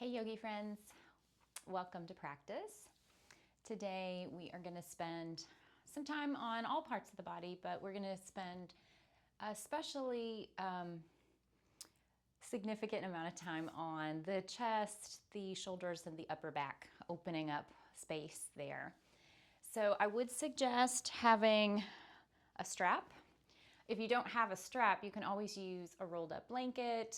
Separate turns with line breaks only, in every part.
Hey yogi friends, welcome to practice. Today we are going to spend some time on all parts of the body, but we're going to spend especially significant amount of time on the chest, the shoulders, and the upper back, opening up space there. So I would suggest having a strap. If you don't have a strap, you can always use a rolled up blanket,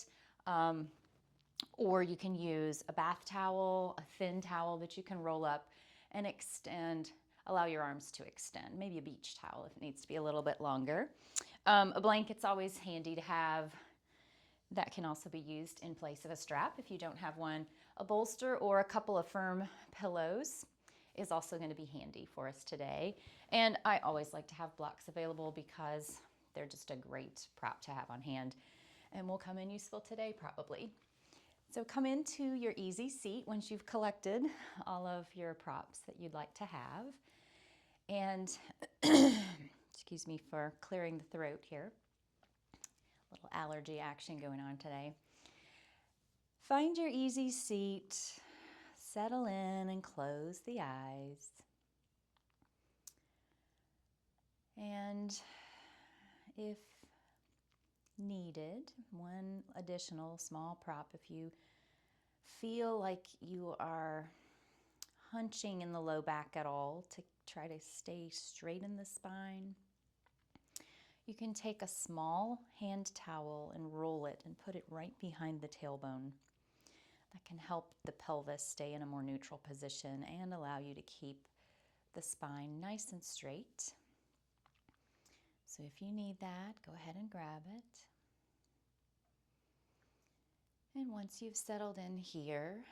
or you can use a bath towel, a thin towel that you can roll up and extend, allow your arms to extend. Maybe a beach towel if it needs to be a little bit longer. A blanket's always handy to have. That can also be used in place of a strap if you don't have one. A bolster or a couple of firm pillows is also going to be handy for us today. And I always like to have blocks available because they're just a great prop to have on hand and will come in useful today probably. So come into your easy seat once you've collected all of your props that you'd like to have. And excuse me for clearing the throat here. A little allergy action going on today. Find your easy seat, settle in and close the eyes. And if needed, one additional small prop, if you feel like you are hunching in the low back at all, to try to stay straight in the spine, you can take a small hand towel and roll it and put it right behind the tailbone. That can help the pelvis stay in a more neutral position and allow you to keep the spine nice and straight. So if you need that, go ahead and grab it. And once you've settled in here,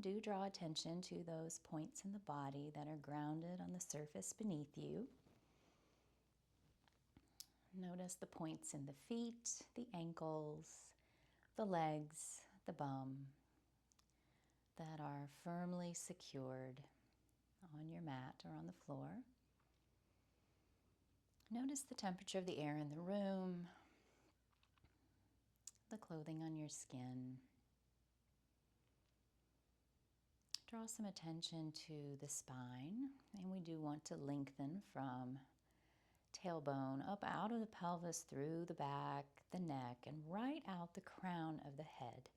do draw attention to those points in the body that are grounded on the surface beneath you. Notice the points in the feet, the ankles, the legs, the bum that are firmly secured on your mat or on the floor. Notice the temperature of the air in the room, the clothing on your skin. Draw some attention to the spine, and we do want to lengthen from tailbone up out of the pelvis, through the back, the neck, and right out the crown of the head.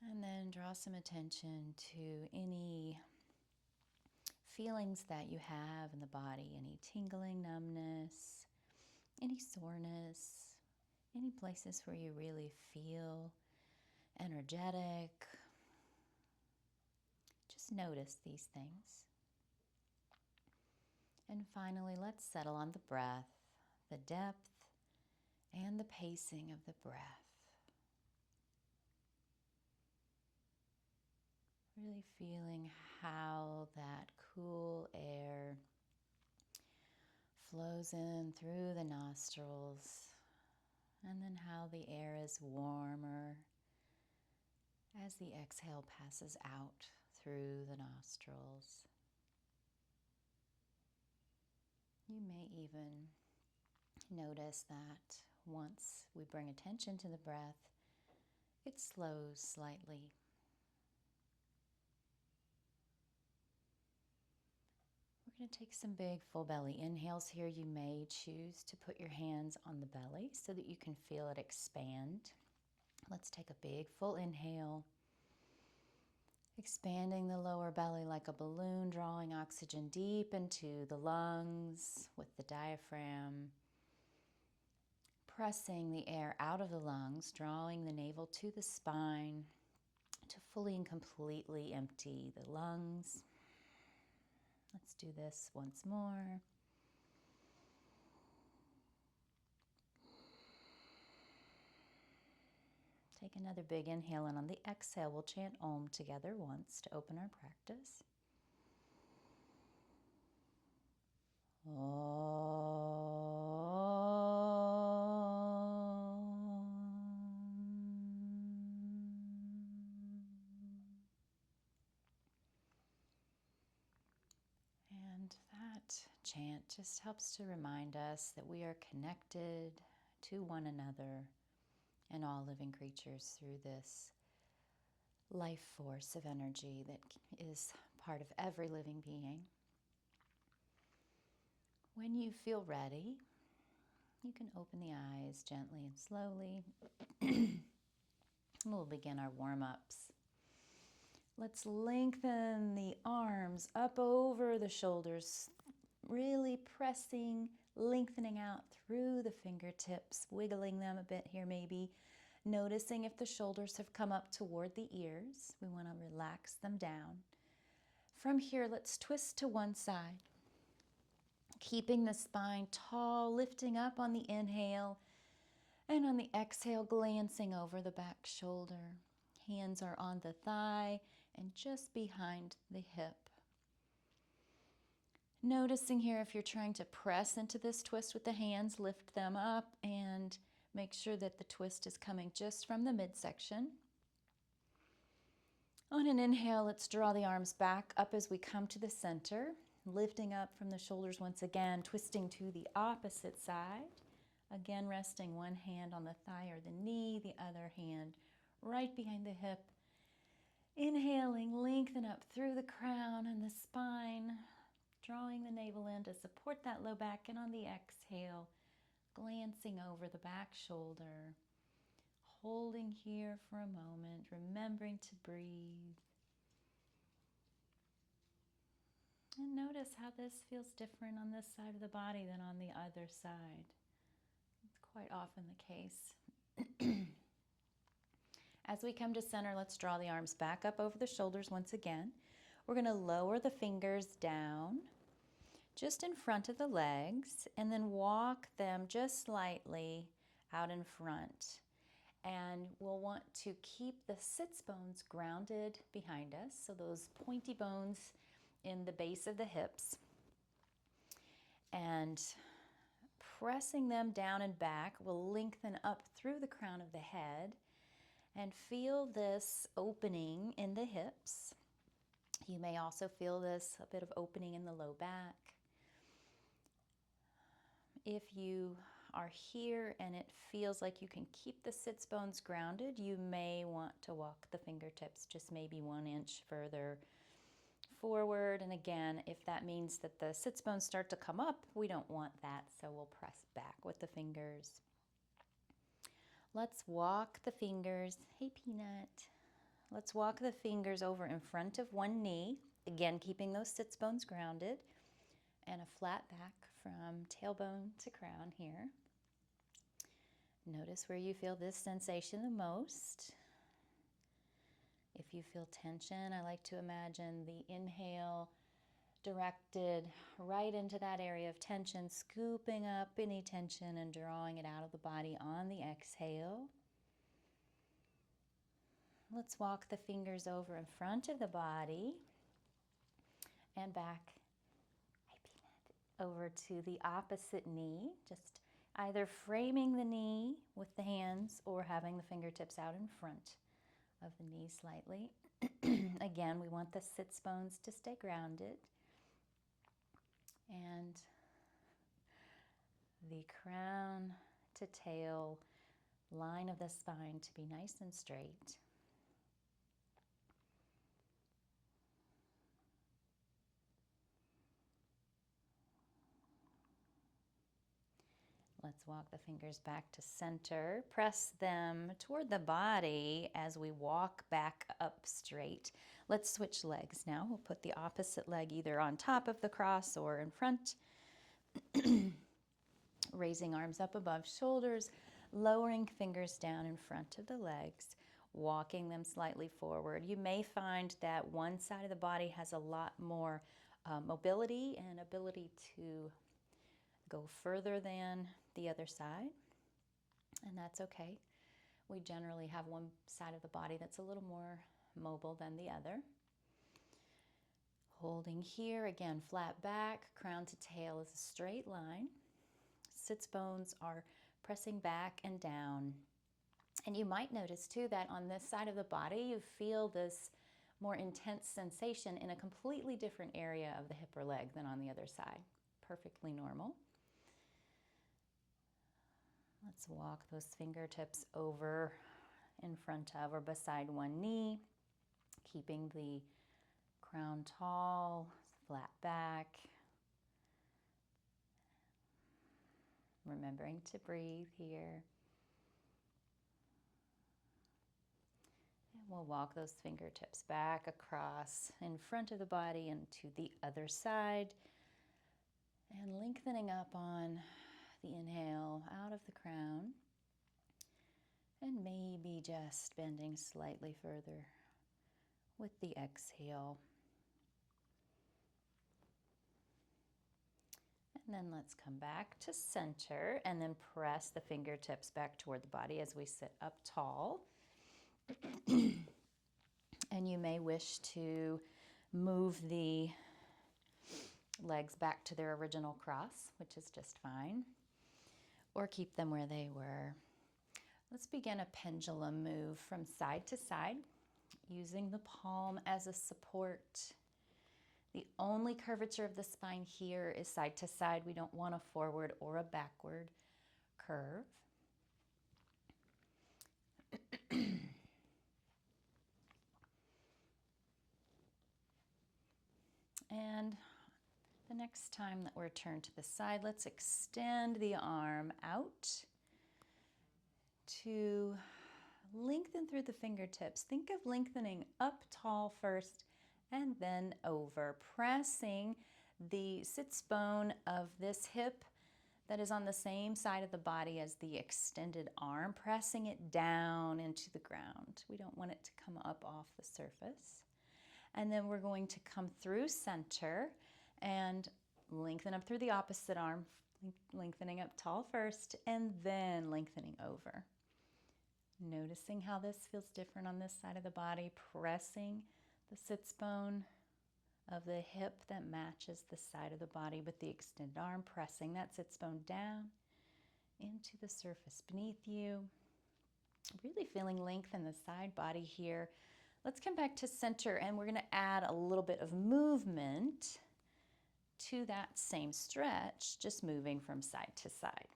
And then draw some attention to any feelings that you have in the body, any tingling, numbness, any soreness, any places where you really feel energetic. Just notice these things. And finally, let's settle on the breath, the depth and the pacing of the breath. Really feeling how that cool air flows in through the nostrils, and then how the air is warmer as the exhale passes out through the nostrils. You may even notice that once we bring attention to the breath, it slows slightly. We're going to take some big full belly inhales here. You may choose to put your hands on the belly so that you can feel it expand. Let's take a big full inhale, expanding the lower belly like a balloon, drawing oxygen deep into the lungs with the diaphragm, pressing the air out of the lungs, drawing the navel to the spine to fully and completely empty the lungs. Let's do this once more. Take another big inhale, and on the exhale, we'll chant Om together once to open our practice. And that chant just helps to remind us that we are connected to one another and all living creatures through this life force of energy that is part of every living being. When you feel ready, you can open the eyes gently and slowly. We'll begin our warm-ups. Let's lengthen the arms up over the shoulders, really pressing, lengthening out through the fingertips, wiggling them a bit here maybe, noticing if the shoulders have come up toward the ears. We want to relax them down. From here, let's twist to one side, keeping the spine tall, lifting up on the inhale, and on the exhale, glancing over the back shoulder. Hands are on the thigh and just behind the hip. Noticing here if you're trying to press into this twist with the hands, lift them up and make sure that the twist is coming just from the midsection. On an inhale, let's draw the arms back up as we come to the center, lifting up from the shoulders once again, twisting to the opposite side. Again, resting one hand on the thigh or the knee, the other hand right behind the hip. Inhaling, lengthen up through the crown and the spine, drawing the navel in to support that low back, and on the exhale, glancing over the back shoulder, holding here for a moment, remembering to breathe. And notice how this feels different on this side of the body than on the other side. It's quite often the case. As we come to center, let's draw the arms back up over the shoulders once again. We're going to lower the fingers down just in front of the legs and then walk them just slightly out in front. And we'll want to keep the sits bones grounded behind us, so those pointy bones in the base of the hips. And pressing them down and back will lengthen up through the crown of the head. And feel this opening in the hips. You may also feel this, a bit of opening in the low back. If you are here and it feels like you can keep the sits bones grounded, you may want to walk the fingertips just maybe 1 inch further forward. And again, if that means that the sits bones start to come up, we don't want that, so we'll press back with the fingers. Let's walk the fingers, hey Peanut. Let's walk the fingers over in front of one knee, again keeping those sits bones grounded, and a flat back from tailbone to crown here. Notice where you feel this sensation the most. If you feel tension, I like to imagine the inhale directed right into that area of tension, scooping up any tension and drawing it out of the body on the exhale. Let's walk the fingers over in front of the body and back over to the opposite knee, just either framing the knee with the hands or having the fingertips out in front of the knee slightly. Again, we want the sits bones to stay grounded. And the crown to tail line of the spine to be nice and straight. Let's walk the fingers back to center. Press them toward the body as we walk back up straight. Let's switch legs now. We'll put the opposite leg either on top of the cross or in front. Raising arms up above shoulders, lowering fingers down in front of the legs, walking them slightly forward. You may find that one side of the body has a lot more mobility and ability to go further than the other side, and that's okay. We generally have one side of the body that's a little more mobile than the other. Holding here, again, flat back, crown to tail is a straight line. Sits bones are pressing back and down. And you might notice too that on this side of the body, you feel this more intense sensation in a completely different area of the hip or leg than on the other side. Perfectly normal. Let's walk those fingertips over in front of or beside one knee, keeping the crown tall, flat back. Remembering to breathe here. And we'll walk those fingertips back across in front of the body and to the other side. And lengthening up on the inhale out of the crown. And maybe just bending slightly further with the exhale. And then let's come back to center and then press the fingertips back toward the body as we sit up tall. And you may wish to move the legs back to their original cross, which is just fine, or keep them where they were. Let's begin a pendulum move from side to side, using the palm as a support. The only curvature of the spine here is side to side. We don't want a forward or a backward curve. And the next time that we're turned to the side, let's extend the arm out to lengthen through the fingertips. Think of lengthening up tall first and then over, pressing the sits bone of this hip that is on the same side of the body as the extended arm, pressing it down into the ground. We don't want it to come up off the surface. And then we're going to come through center and lengthen up through the opposite arm, lengthening up tall first and then lengthening over. Noticing how this feels different on this side of the body, pressing the sits bone of the hip that matches the side of the body with the extended arm, pressing that sits bone down into the surface beneath you. Really feeling length in the side body here. Let's come back to center and we're going to add a little bit of movement to that same stretch, just moving from side to side.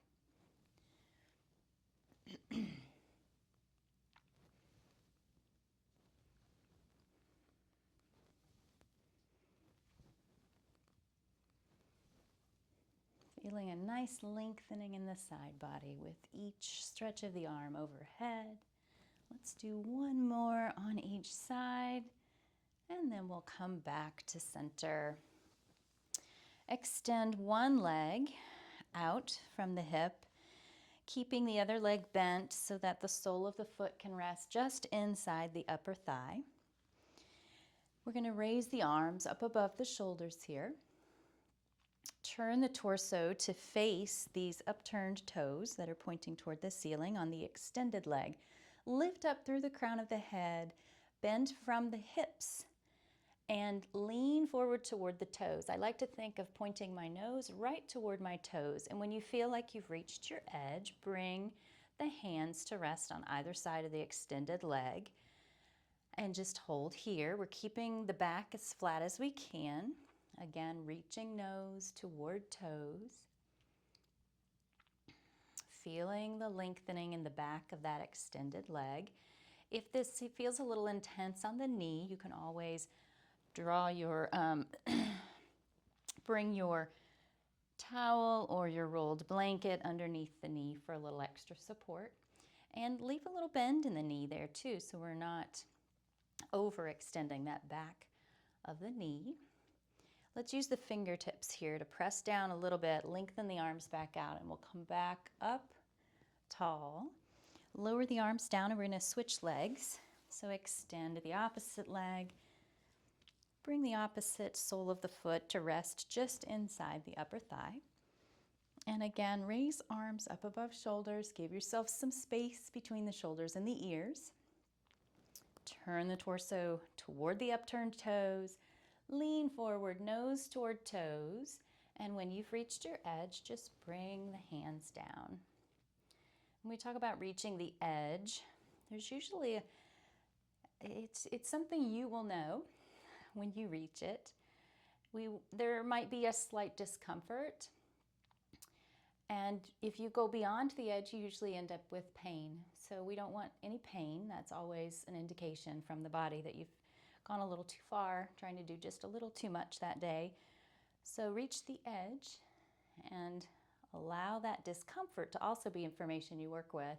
Feeling a nice lengthening in the side body with each stretch of the arm overhead. Let's do one more on each side, and then we'll come back to center. Extend one leg out from the hip, keeping the other leg bent so that the sole of the foot can rest just inside the upper thigh. We're going to raise the arms up above the shoulders here. Turn the torso to face these upturned toes that are pointing toward the ceiling on the extended leg. Lift up through the crown of the head, bend from the hips, and lean forward toward the toes. I like to think of pointing my nose right toward my toes. And when you feel like you've reached your edge, bring the hands to rest on either side of the extended leg. And just hold here. We're keeping the back as flat as we can. Again, reaching nose toward toes. Feeling the lengthening in the back of that extended leg. If this feels a little intense on the knee, you can always draw your, bring your towel or your rolled blanket underneath the knee for a little extra support. And leave a little bend in the knee there too, so we're not overextending that back of the knee. Let's use the fingertips here to press down a little bit, lengthen the arms back out, and we'll come back up tall. Lower the arms down and we're going to switch legs. So extend the opposite leg. Bring the opposite sole of the foot to rest just inside the upper thigh. And again, raise arms up above shoulders. Give yourself some space between the shoulders and the ears. Turn the torso toward the upturned toes. Lean forward, nose toward toes. And when you've reached your edge, just bring the hands down. When we talk about reaching the edge, there's usually it's something you will know when you reach it. There might be a slight discomfort, And if you go beyond the edge, you usually end up with pain. So we don't want any pain. That's always an indication from the body that you've gone a little too far, trying to do just a little too much that day. So reach the edge and allow that discomfort to also be information you work with,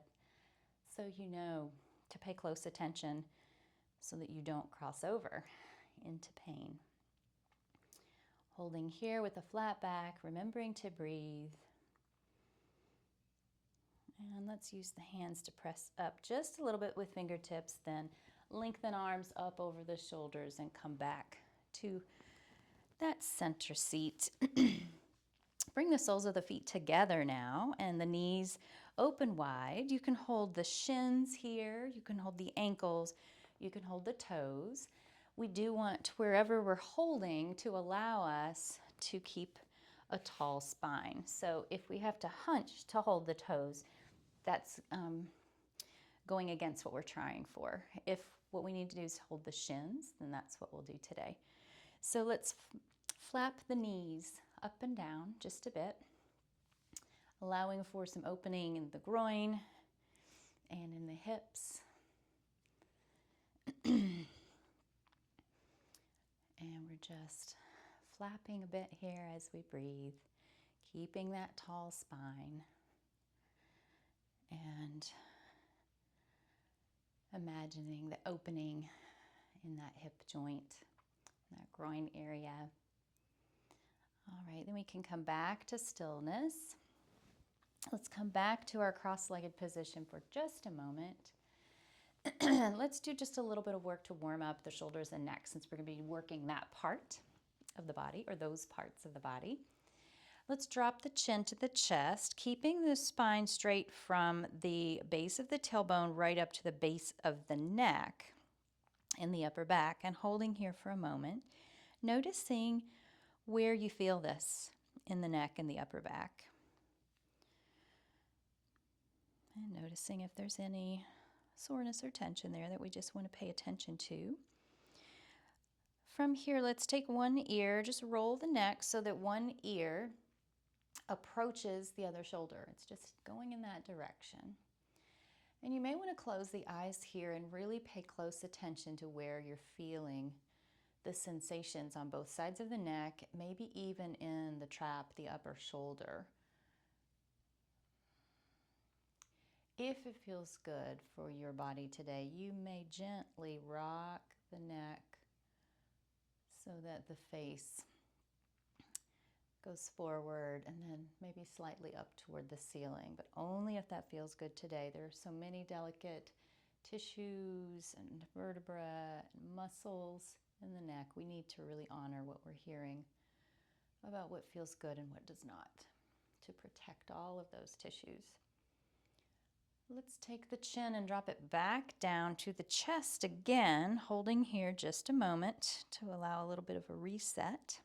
so you know to pay close attention so that you don't cross over into pain. Holding here with a flat back, remembering to breathe. And let's use the hands to press up just a little bit with fingertips, then lengthen arms up over the shoulders and come back to that center seat. Bring the soles of the feet together now and the knees open wide. You can hold the shins here, you can hold the ankles, you can hold the toes. We do want, wherever we're holding, to allow us to keep a tall spine. So if we have to hunch to hold the toes, that's going against what we're trying for. If what we need to do is hold the shins, then that's what we'll do today. So let's flap the knees up and down just a bit, allowing for some opening in the groin and in the hips. And we're just flapping a bit here as we breathe, keeping that tall spine and imagining the opening in that hip joint, that groin area. All right, then we can come back to stillness. Let's come back to our cross-legged position for just a moment. Let's do just a little bit of work to warm up the shoulders and neck, since we're going to be working that part of the body, or those parts of the body. Let's drop the chin to the chest, keeping the spine straight from the base of the tailbone right up to the base of the neck in the upper back, and holding here for a moment, noticing where you feel this in the neck and the upper back. And noticing if there's any soreness or tension there that we just want to pay attention to. From here, let's take one ear, just roll the neck so that one ear approaches the other shoulder. It's just going in that direction. And you may want to close the eyes here and really pay close attention to where you're feeling the sensations on both sides of the neck, maybe even in the trap, the upper shoulder. If it feels good for your body today, you may gently rock the neck so that the face goes forward and then maybe slightly up toward the ceiling, but only if that feels good today. There are so many delicate tissues and vertebrae and muscles in the neck. We need to really honor what we're hearing about what feels good and what does not, to protect all of those tissues. Let's take the chin and drop it back down to the chest again, holding here just a moment to allow a little bit of a reset.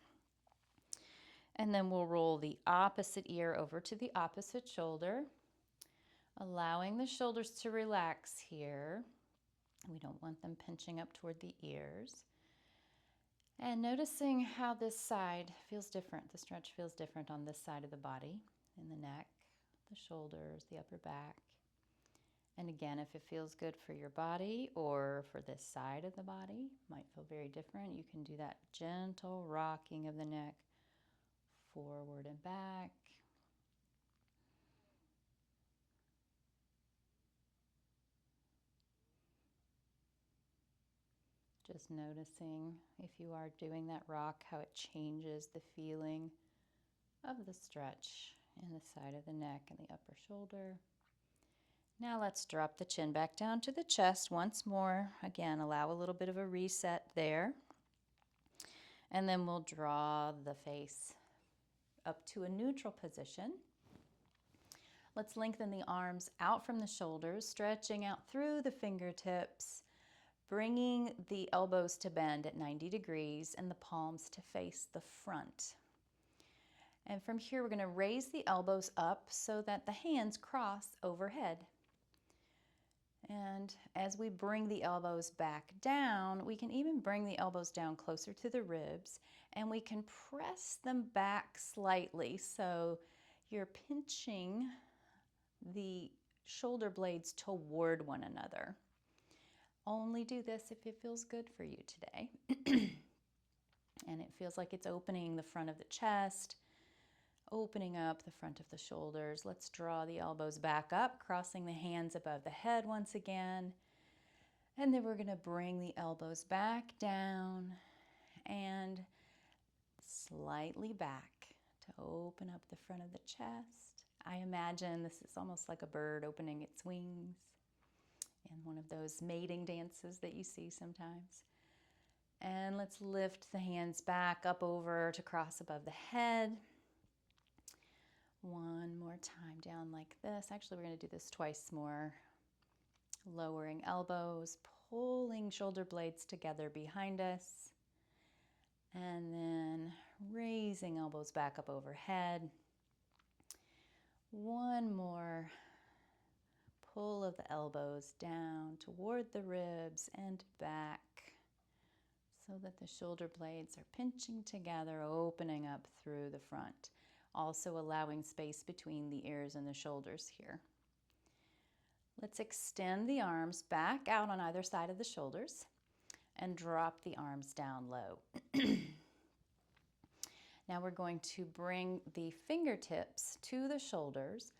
And then we'll roll the opposite ear over to the opposite shoulder, allowing the shoulders to relax here. We don't want them pinching up toward the ears. And noticing how this side feels different. The stretch feels different on this side of the body, in the neck, the shoulders, the upper back. And again, if it feels good for your body or for this side of the body, might feel very different. You can do that gentle rocking of the neck forward and back. Just noticing, if you are doing that rock, how it changes the feeling of the stretch in the side of the neck and the upper shoulder. Now let's drop the chin back down to the chest once more. Again, allow a little bit of a reset there. And then we'll draw the face up to a neutral position. Let's lengthen the arms out from the shoulders, stretching out through the fingertips, bringing the elbows to bend at 90 degrees and the palms to face the front. And from here, we're going to raise the elbows up so that the hands cross overhead. And as we bring the elbows back down, we can even bring the elbows down closer to the ribs, and we can press them back slightly so you're pinching the shoulder blades toward one another. Only do this if it feels good for you today. And it feels like it's opening the front of the chest, opening up the front of the shoulders. Let's draw the elbows back up, crossing the hands above the head once again. And then we're going to bring the elbows back down and slightly back to open up the front of the chest. I imagine this is almost like a bird opening its wings in one of those mating dances that you see sometimes. And let's lift the hands back up over to cross above the head. One more time down like this. Actually, we're going to do this twice more. Lowering elbows, pulling shoulder blades together behind us. And then raising elbows back up overhead. One more pull of the elbows down toward the ribs and back so that the shoulder blades are pinching together, opening up through the front. Also allowing space between the ears and the shoulders here. Let's extend the arms back out on either side of the shoulders and drop the arms down low. Now we're going to bring the fingertips to the shoulders,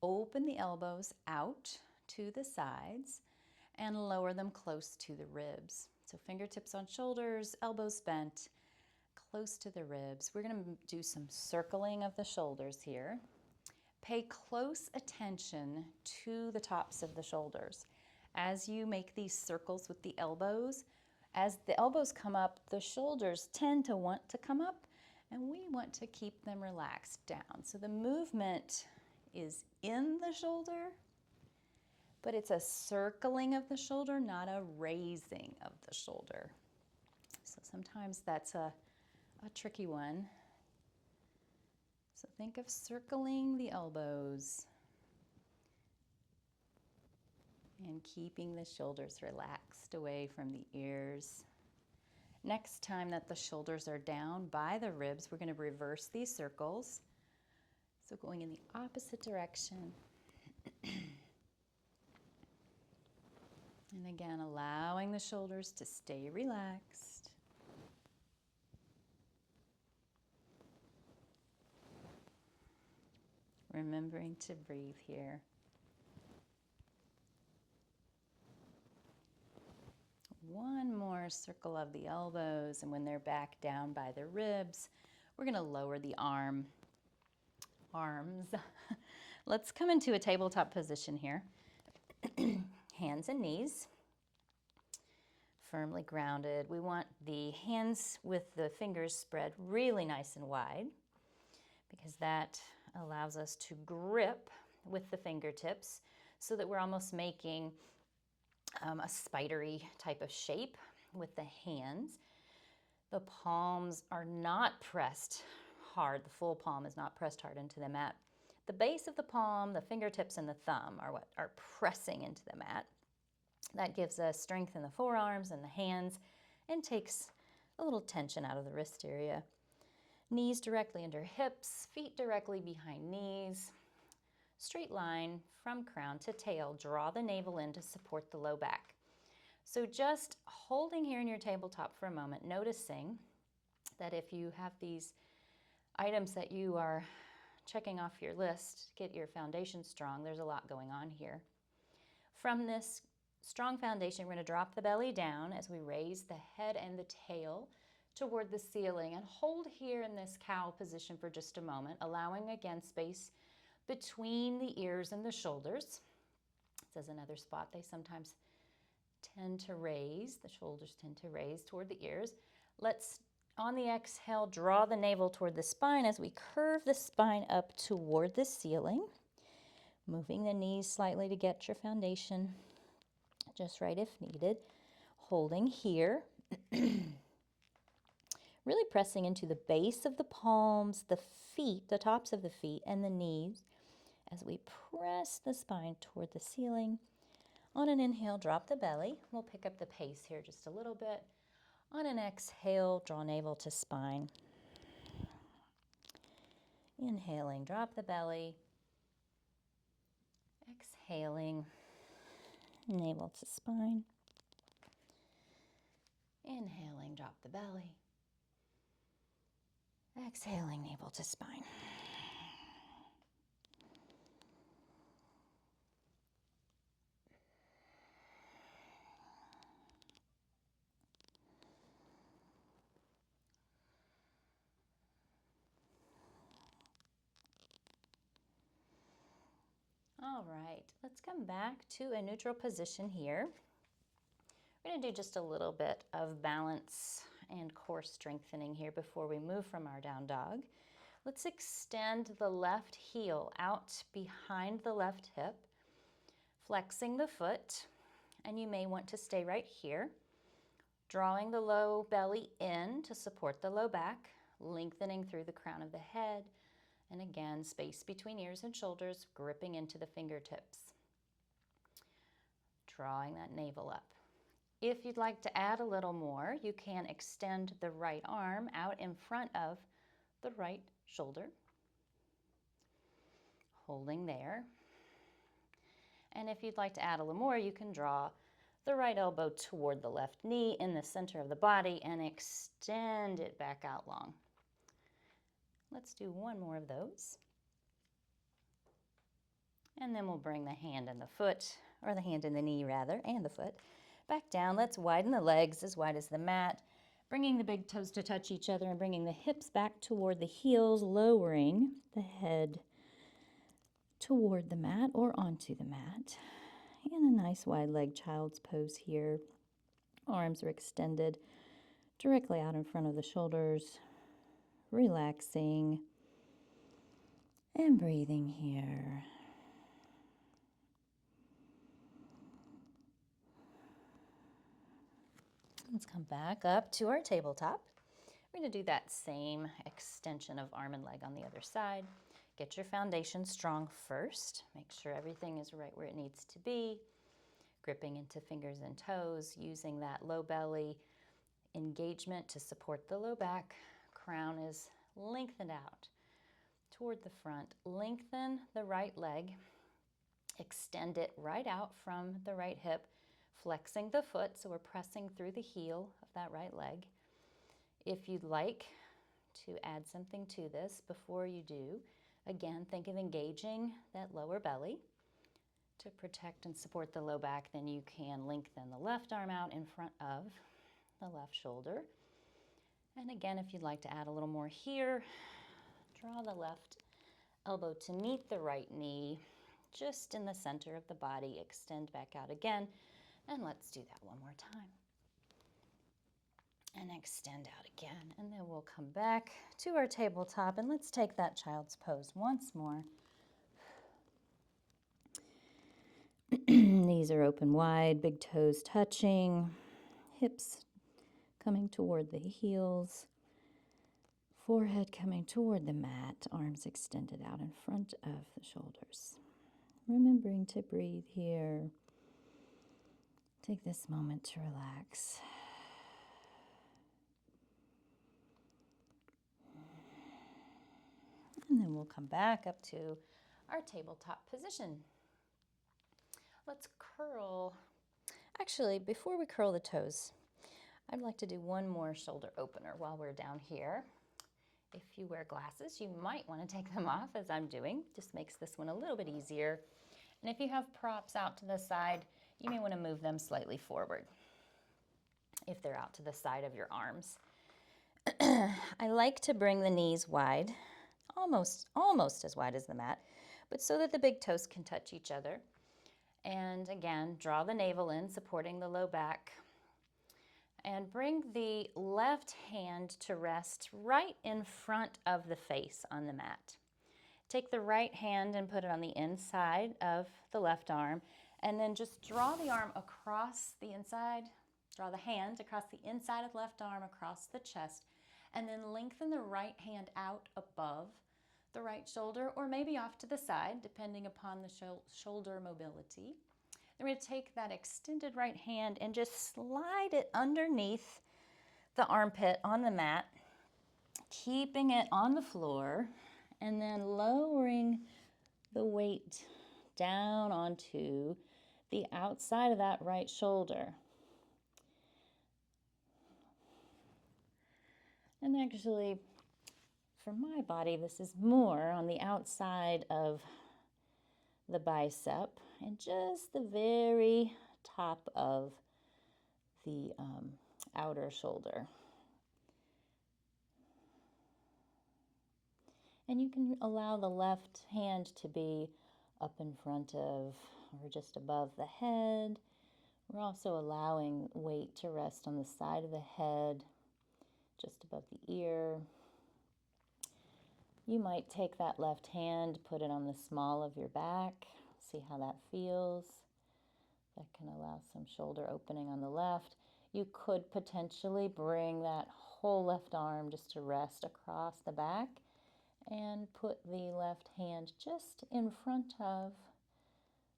open the elbows out to the sides, and lower them close to the ribs. So fingertips on shoulders, elbows bent, close to the ribs. We're going to do some circling of the shoulders here. Pay close attention to the tops of the shoulders. As you make these circles with the elbows, as the elbows come up, the shoulders tend to want to come up, and we want to keep them relaxed down. So the movement is in the shoulder, but it's a circling of the shoulder, not a raising of the shoulder. So sometimes that's a tricky one. So think of circling the elbows and keeping the shoulders relaxed away from the ears. Next time that the shoulders are down by the ribs, we're going to reverse these circles. So going in the opposite direction. And again, allowing the shoulders to stay relaxed. Remembering to breathe here. One more circle of the elbows, and when they're back down by the ribs, we're going to lower the arms. Let's come into a tabletop position here. Hands and knees firmly grounded. We want the hands with the fingers spread really nice and wide because that allows us to grip with the fingertips so that we're almost making a spidery type of shape with the hands. The palms are not pressed hard. The full palm is not pressed hard into the mat. The base of the palm, the fingertips, and the thumb are what are pressing into the mat. That gives us strength in the forearms and the hands and takes a little tension out of the wrist area. Knees directly under hips, feet directly behind knees. Straight line from crown to tail. Draw the navel in to support the low back. So just holding here in your tabletop for a moment, noticing that if you have these items that you are checking off your list, get your foundation strong, there's a lot going on here. From this strong foundation, we're going to drop the belly down as we raise the head and the tail toward the ceiling and hold here in this cow position for just a moment, allowing again space between the ears and the shoulders. This is another spot they sometimes tend to raise. The shoulders tend to raise toward the ears. Let's, on the exhale, draw the navel toward the spine as we curve the spine up toward the ceiling. Moving the knees slightly to get your foundation just right if needed. Holding here. Really pressing into the base of the palms, the feet, the tops of the feet, and the knees as we press the spine toward the ceiling. On an inhale, drop the belly. We'll pick up the pace here just a little bit. On an exhale, draw navel to spine. Inhaling, drop the belly. Exhaling, navel to spine. Inhaling, drop the belly. Exhaling, navel to spine. All right, let's come back to a neutral position here. We're going to do just a little bit of balance and core strengthening here before we move from our down dog. Let's extend the left heel out behind the left hip, flexing the foot, and you may want to stay right here, drawing the low belly in to support the low back, lengthening through the crown of the head, and again, space between ears and shoulders, gripping into the fingertips. Drawing that navel up. If you'd like to add a little more, you can extend the right arm out in front of the right shoulder, holding there. And if you'd like to add a little more, you can draw the right elbow toward the left knee in the center of the body and extend it back out long. Let's do one more of those. And then we'll bring the hand and the foot, or the hand and the knee rather, and the foot, back down. Let's widen the legs as wide as the mat, bringing the big toes to touch each other and bringing the hips back toward the heels, lowering the head toward the mat or onto the mat. And a nice wide leg child's pose here. Arms are extended directly out in front of the shoulders, relaxing and breathing here. Let's come back up to our tabletop. We're going to do that same extension of arm and leg on the other side. Get your foundation strong first. Make sure everything is right where it needs to be. Gripping into fingers and toes, using that low belly engagement to support the low back. Crown is lengthened out toward the front. Lengthen the right leg. Extend it right out from the right hip, flexing the foot, so we're pressing through the heel of that right leg. If you'd like to add something to this before you do, again, think of engaging that lower belly to protect and support the low back. Then you can lengthen the left arm out in front of the left shoulder. And again, if you'd like to add a little more here, draw the left elbow to meet the right knee, just in the center of the body. Extend back out again. And let's do that one more time. And extend out again. And then we'll come back to our tabletop and let's take that child's pose once more. Knees are open wide, big toes touching, hips coming toward the heels, forehead coming toward the mat, arms extended out in front of the shoulders. Remembering to breathe here. Take this moment to relax. And then we'll come back up to our tabletop position. Let's curl. Actually, before we curl the toes, I'd like to do one more shoulder opener while we're down here. If you wear glasses, you might want to take them off as I'm doing. Just makes this one a little bit easier. And if you have props out to the side, you may want to move them slightly forward if they're out to the side of your arms. I like to bring the knees wide, almost as wide as the mat, but so that the big toes can touch each other. And again, draw the navel in, supporting the low back. And bring the left hand to rest right in front of the face on the mat. Take the right hand and put it on the inside of the left arm, and then just draw the arm across the inside, draw the hand across the inside of the left arm, across the chest, and then lengthen the right hand out above the right shoulder, or maybe off to the side, depending upon the shoulder mobility. Then we're going to take that extended right hand and just slide it underneath the armpit on the mat, keeping it on the floor, and then lowering the weight down onto the outside of that right shoulder. And actually, for my body, this is more on the outside of the bicep and just the very top of the outer shoulder. And you can allow the left hand to be up in front of or just above the head. We're also allowing weight to rest on the side of the head, just above the ear. You might take that left hand, put it on the small of your back, see how that feels. That can allow some shoulder opening on the left. You could potentially bring that whole left arm just to rest across the back and put the left hand just in front of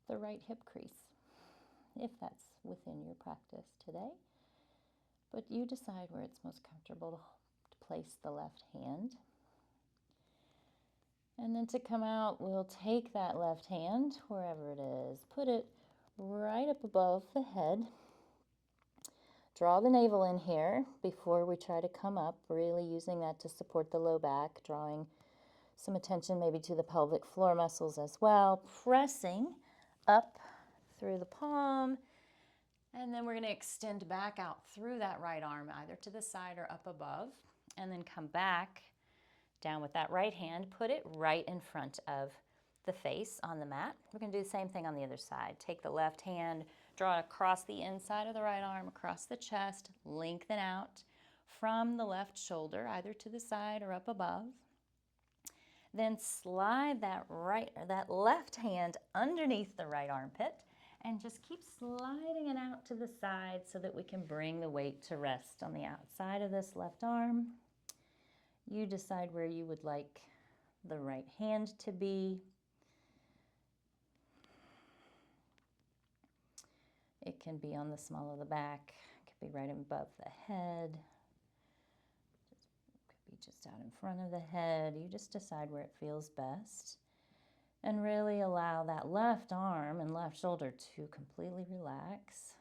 the right hip crease, if that's within your practice today. But you decide where it's most comfortable to place the left hand. And then to come out, we'll take that left hand, wherever it is, put it right up above the head. Draw the navel in here before we try to come up, really using that to support the low back, drawing some attention maybe to the pelvic floor muscles as well, pressing up through the palm, and then we're going to extend back out through that right arm, either to the side or up above, and then come back down with that right hand, put it right in front of the face on the mat. We're going to do the same thing on the other side. Take the left hand, draw it across the inside of the right arm, across the chest, lengthen out from the left shoulder, either to the side or up above. Then slide that left hand underneath the right armpit and just keep sliding it out to the side so that we can bring the weight to rest on the outside of this left arm. You decide where you would like the right hand to be. It can be on the small of the back. It could be right above the head. It could be just out in front of the head. You just decide where it feels best. And really allow that left arm and left shoulder to completely relax.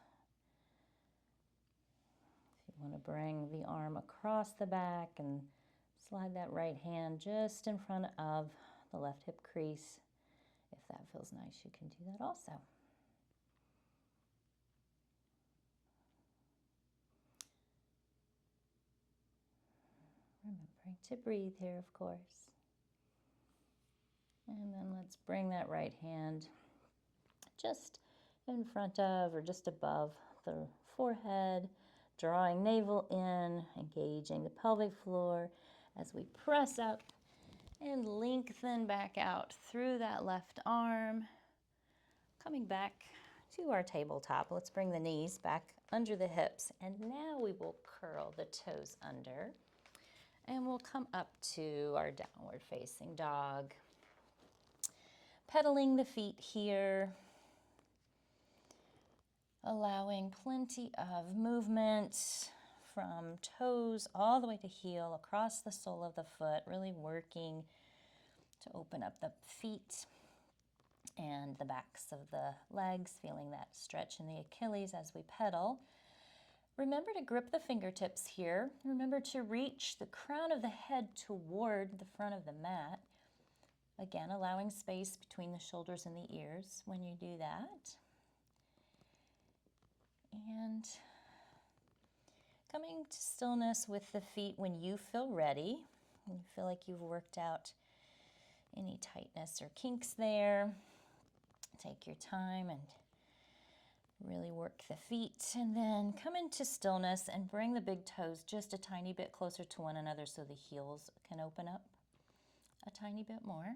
If you want to bring the arm across the back and slide that right hand just in front of the left hip crease. If that feels nice, you can do that also. Remembering to breathe here, of course. And then let's bring that right hand just in front of or just above the forehead, drawing navel in, engaging the pelvic floor as we press up and lengthen back out through that left arm. Coming back to our tabletop, let's bring the knees back under the hips, and now we will curl the toes under, and we'll come up to our downward facing dog. Pedaling the feet here, allowing plenty of movement from toes all the way to heel, across the sole of the foot, really working to open up the feet and the backs of the legs, feeling that stretch in the Achilles as we pedal. Remember to grip the fingertips here. Remember to reach the crown of the head toward the front of the mat. Again, allowing space between the shoulders and the ears when you do that. And coming to stillness with the feet when you feel ready, and you feel like you've worked out any tightness or kinks there. Take your time and really work the feet, and then come into stillness and bring the big toes just a tiny bit closer to one another so the heels can open up a tiny bit more.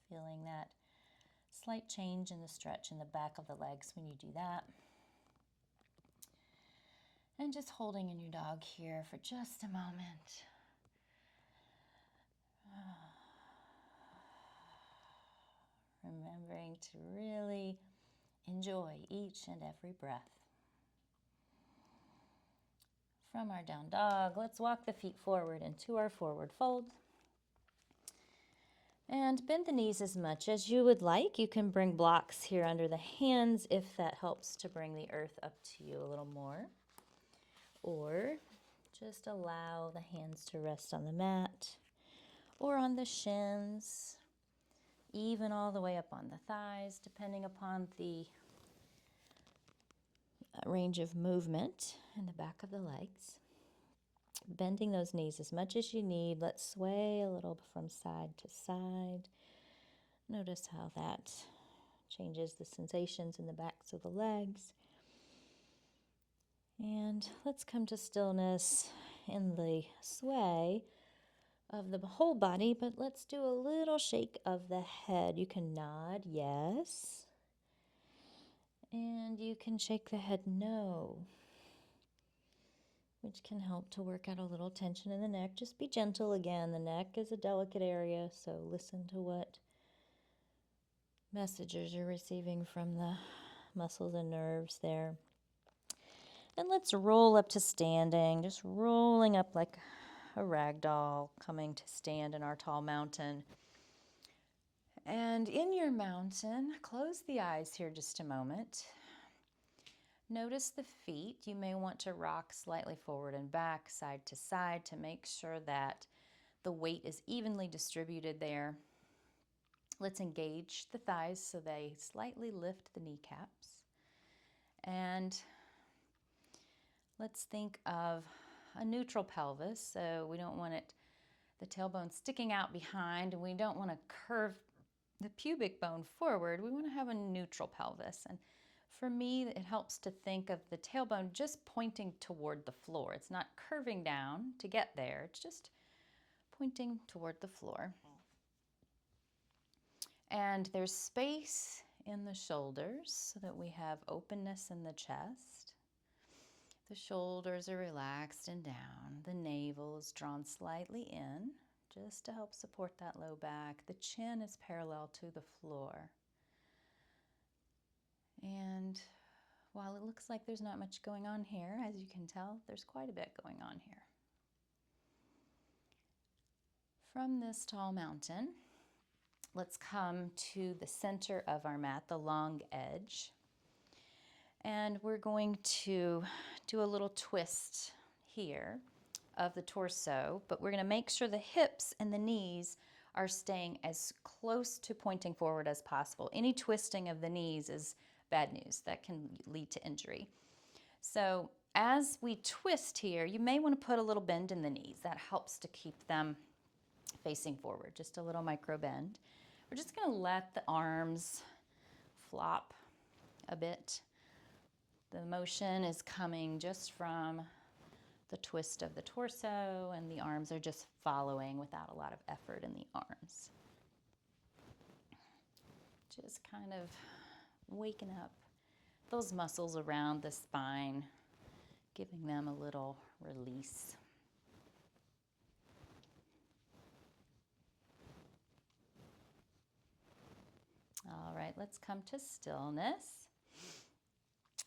Feeling that slight change in the stretch in the back of the legs when you do that. And just holding in your dog here for just a moment. Remembering to really enjoy each and every breath. From our down dog, let's walk the feet forward into our forward fold.
And bend the knees as much as you would like. You can bring blocks here under the hands if that helps to bring the earth up to you a little more. Or just allow the hands to rest on the mat or on the shins, even all the way up on the thighs, depending upon the range of movement in the back of the legs. Bending those knees as much as you need. Let's sway a little from side to side. Notice how that changes the sensations in the backs of the legs. And let's come to stillness in the sway of the whole body, but let's do a little shake of the head. You can nod, yes. And you can shake the head, no, which can help to work out a little tension in the neck. Just be gentle again. The neck is a delicate area, so listen to what messages you're receiving from the muscles and nerves there. And let's roll up to standing, just rolling up like a rag doll, coming to stand in our tall mountain. And in your mountain, close the eyes here just a moment. Notice the feet. You may want to rock slightly forward and back, side to side, to make sure that the weight is evenly distributed there. Let's engage the thighs so they slightly lift the kneecaps. And let's think of a neutral pelvis. So we don't want the tailbone sticking out behind, and we don't want to curve the pubic bone forward. We want to have a neutral pelvis. And for me, it helps to think of the tailbone just pointing toward the floor. It's not curving down to get there. It's just pointing toward the floor. And there's space in the shoulders so that we have openness in the chest. The shoulders are relaxed and down. The navel is drawn slightly in, just to help support that low back. The chin is parallel to the floor. And while it looks like there's not much going on here, as you can tell, there's quite a bit going on here. From this tall mountain, let's come to the center of our mat, the long edge. And we're going to do a little twist here of the torso, but we're going to make sure the hips and the knees are staying as close to pointing forward as possible. Any twisting of the knees is bad news. That can lead to injury. So as we twist here, you may want to put a little bend in the knees. That helps to keep them facing forward, just a little micro bend. We're just going to let the arms flop a bit. The motion is coming just from the twist of the torso, and the arms are just following without a lot of effort in the arms. Just kind of waking up those muscles around the spine, giving them a little release. All right, let's come to stillness.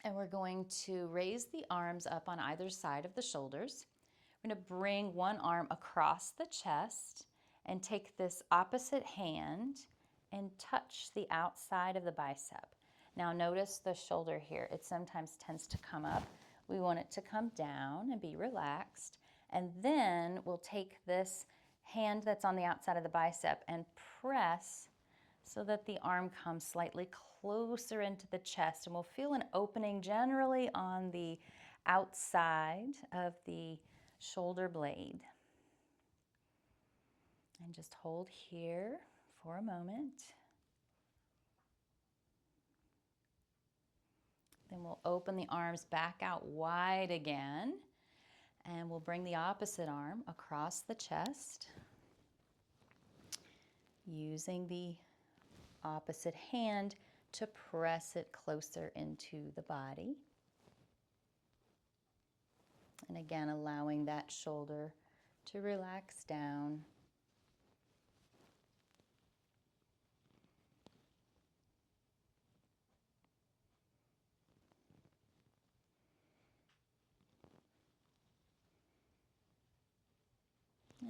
And we're going to raise the arms up on either side of the shoulders. We're going to bring one arm across the chest and take this opposite hand and touch the outside of the bicep. Now notice the shoulder here. It sometimes tends to come up. We want it to come down and be relaxed. And then we'll take this hand that's on the outside of the bicep and press so that the arm comes slightly closer into the chest, and we'll feel an opening generally on the outside of the shoulder blade. And just hold here for a moment. Then we'll open the arms back out wide again, and we'll bring the opposite arm across the chest, using the opposite hand to press it closer into the body. And again, allowing that shoulder to relax down.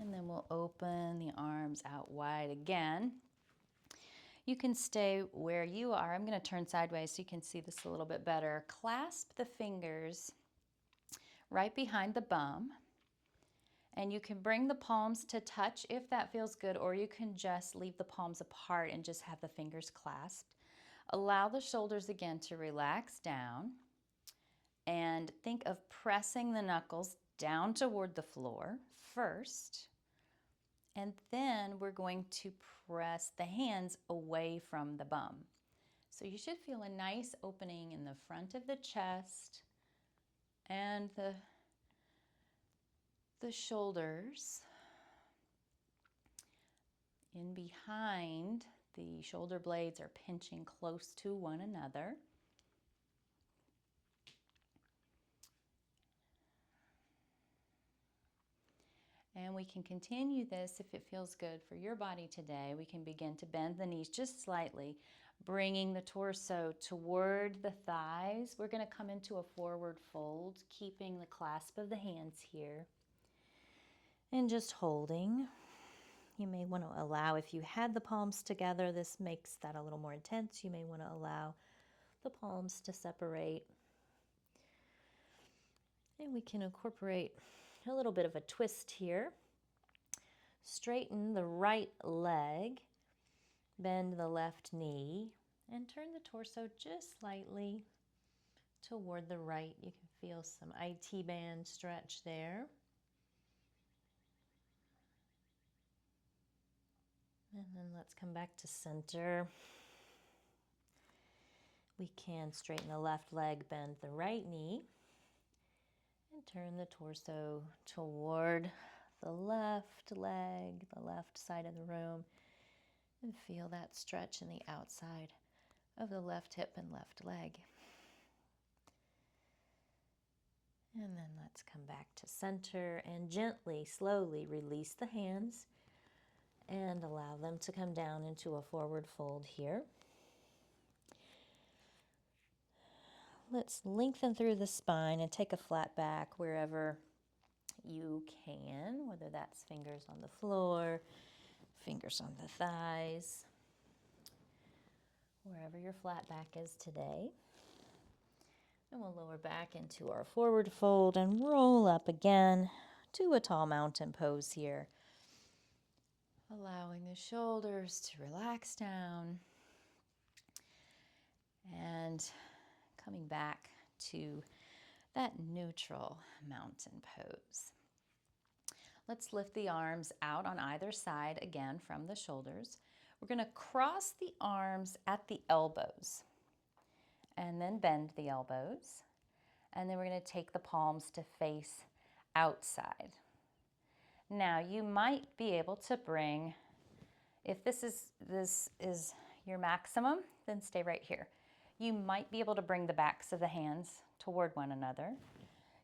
And then we'll open the arms out wide again. You can stay where you are. I'm going to turn sideways so you can see this a little bit better. Clasp the fingers right behind the bum. And you can bring the palms to touch if that feels good, or you can just leave the palms apart and just have the fingers clasped. Allow the shoulders again to relax down. And think of pressing the knuckles down toward the floor first. And then we're going to press the hands away from the bum. So you should feel a nice opening in the front of the chest and the shoulders. In behind, the shoulder blades are pinching close to one another. And we can continue this if it feels good for your body today. We can begin to bend the knees just slightly, bringing the torso toward the thighs. We're going to come into a forward fold, keeping the clasp of the hands here. And just holding. You may want to allow, if you had the palms together, this makes that a little more intense. You may want to allow the palms to separate. And we can incorporate a little bit of a twist here. Straighten the right leg, bend the left knee, and turn the torso just slightly toward the right. You can feel some IT band stretch there. And then let's come back to center. We can straighten the left leg, bend the right knee, and turn the torso toward the left leg, the left side of the room, and feel that stretch in the outside of the left hip and left leg. And then let's come back to center and gently, slowly release the hands and allow them to come down into a forward fold here. Let's lengthen through the spine and take a flat back wherever you can, whether that's fingers on the floor, fingers on the thighs, wherever your flat back is today. And we'll lower back into our forward fold and roll up again to a tall mountain pose here. Allowing the shoulders to relax down and coming back to that neutral mountain pose. Let's lift the arms out on either side again from the shoulders. We're going to cross the arms at the elbows and then bend the elbows. And then we're going to take the palms to face outside. Now you might be able to bring, if this is your maximum, then stay right here. You might be able to bring the backs of the hands toward one another.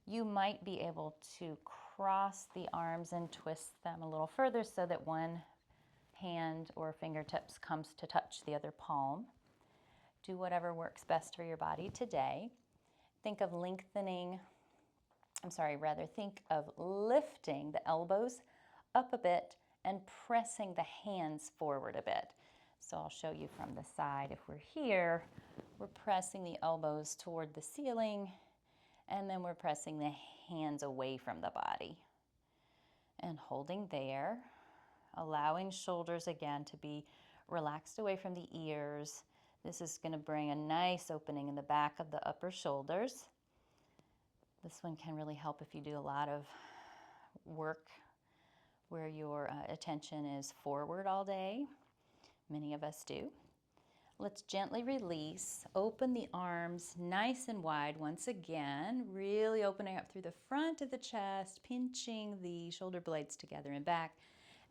You might be able to cross the arms and twist them a little further so that one hand or fingertips comes to touch the other palm. Do whatever works best for your body today. Think of think of lifting the elbows up a bit and pressing the hands forward a bit. So I'll show you from the side. If we're here, we're pressing the elbows toward the ceiling, and then we're pressing the hands away from the body. And holding there, allowing shoulders again to be relaxed away from the ears. This is going to bring a nice opening in the back of the upper shoulders. This one can really help if you do a lot of work where your attention is forward all day. Many of us do. Let's gently release. Open the arms nice and wide once again, really opening up through the front of the chest, pinching the shoulder blades together and back.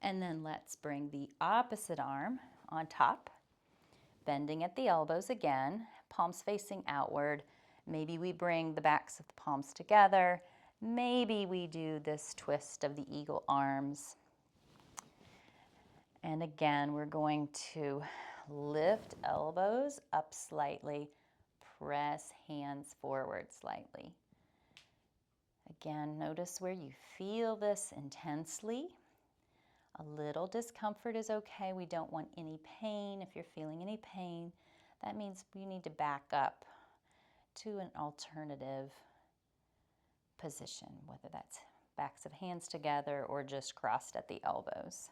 And then let's bring the opposite arm on top, bending at the elbows again, palms facing outward. Maybe we bring the backs of the palms together. Maybe we do this twist of the eagle arms. And again, we're going to lift elbows up slightly, press hands forward slightly. Again, notice where you feel this intensely. A little discomfort is okay. We don't want any pain. If you're feeling any pain, that means you need to back up to an alternative position, whether that's backs of hands together or just crossed at the elbows.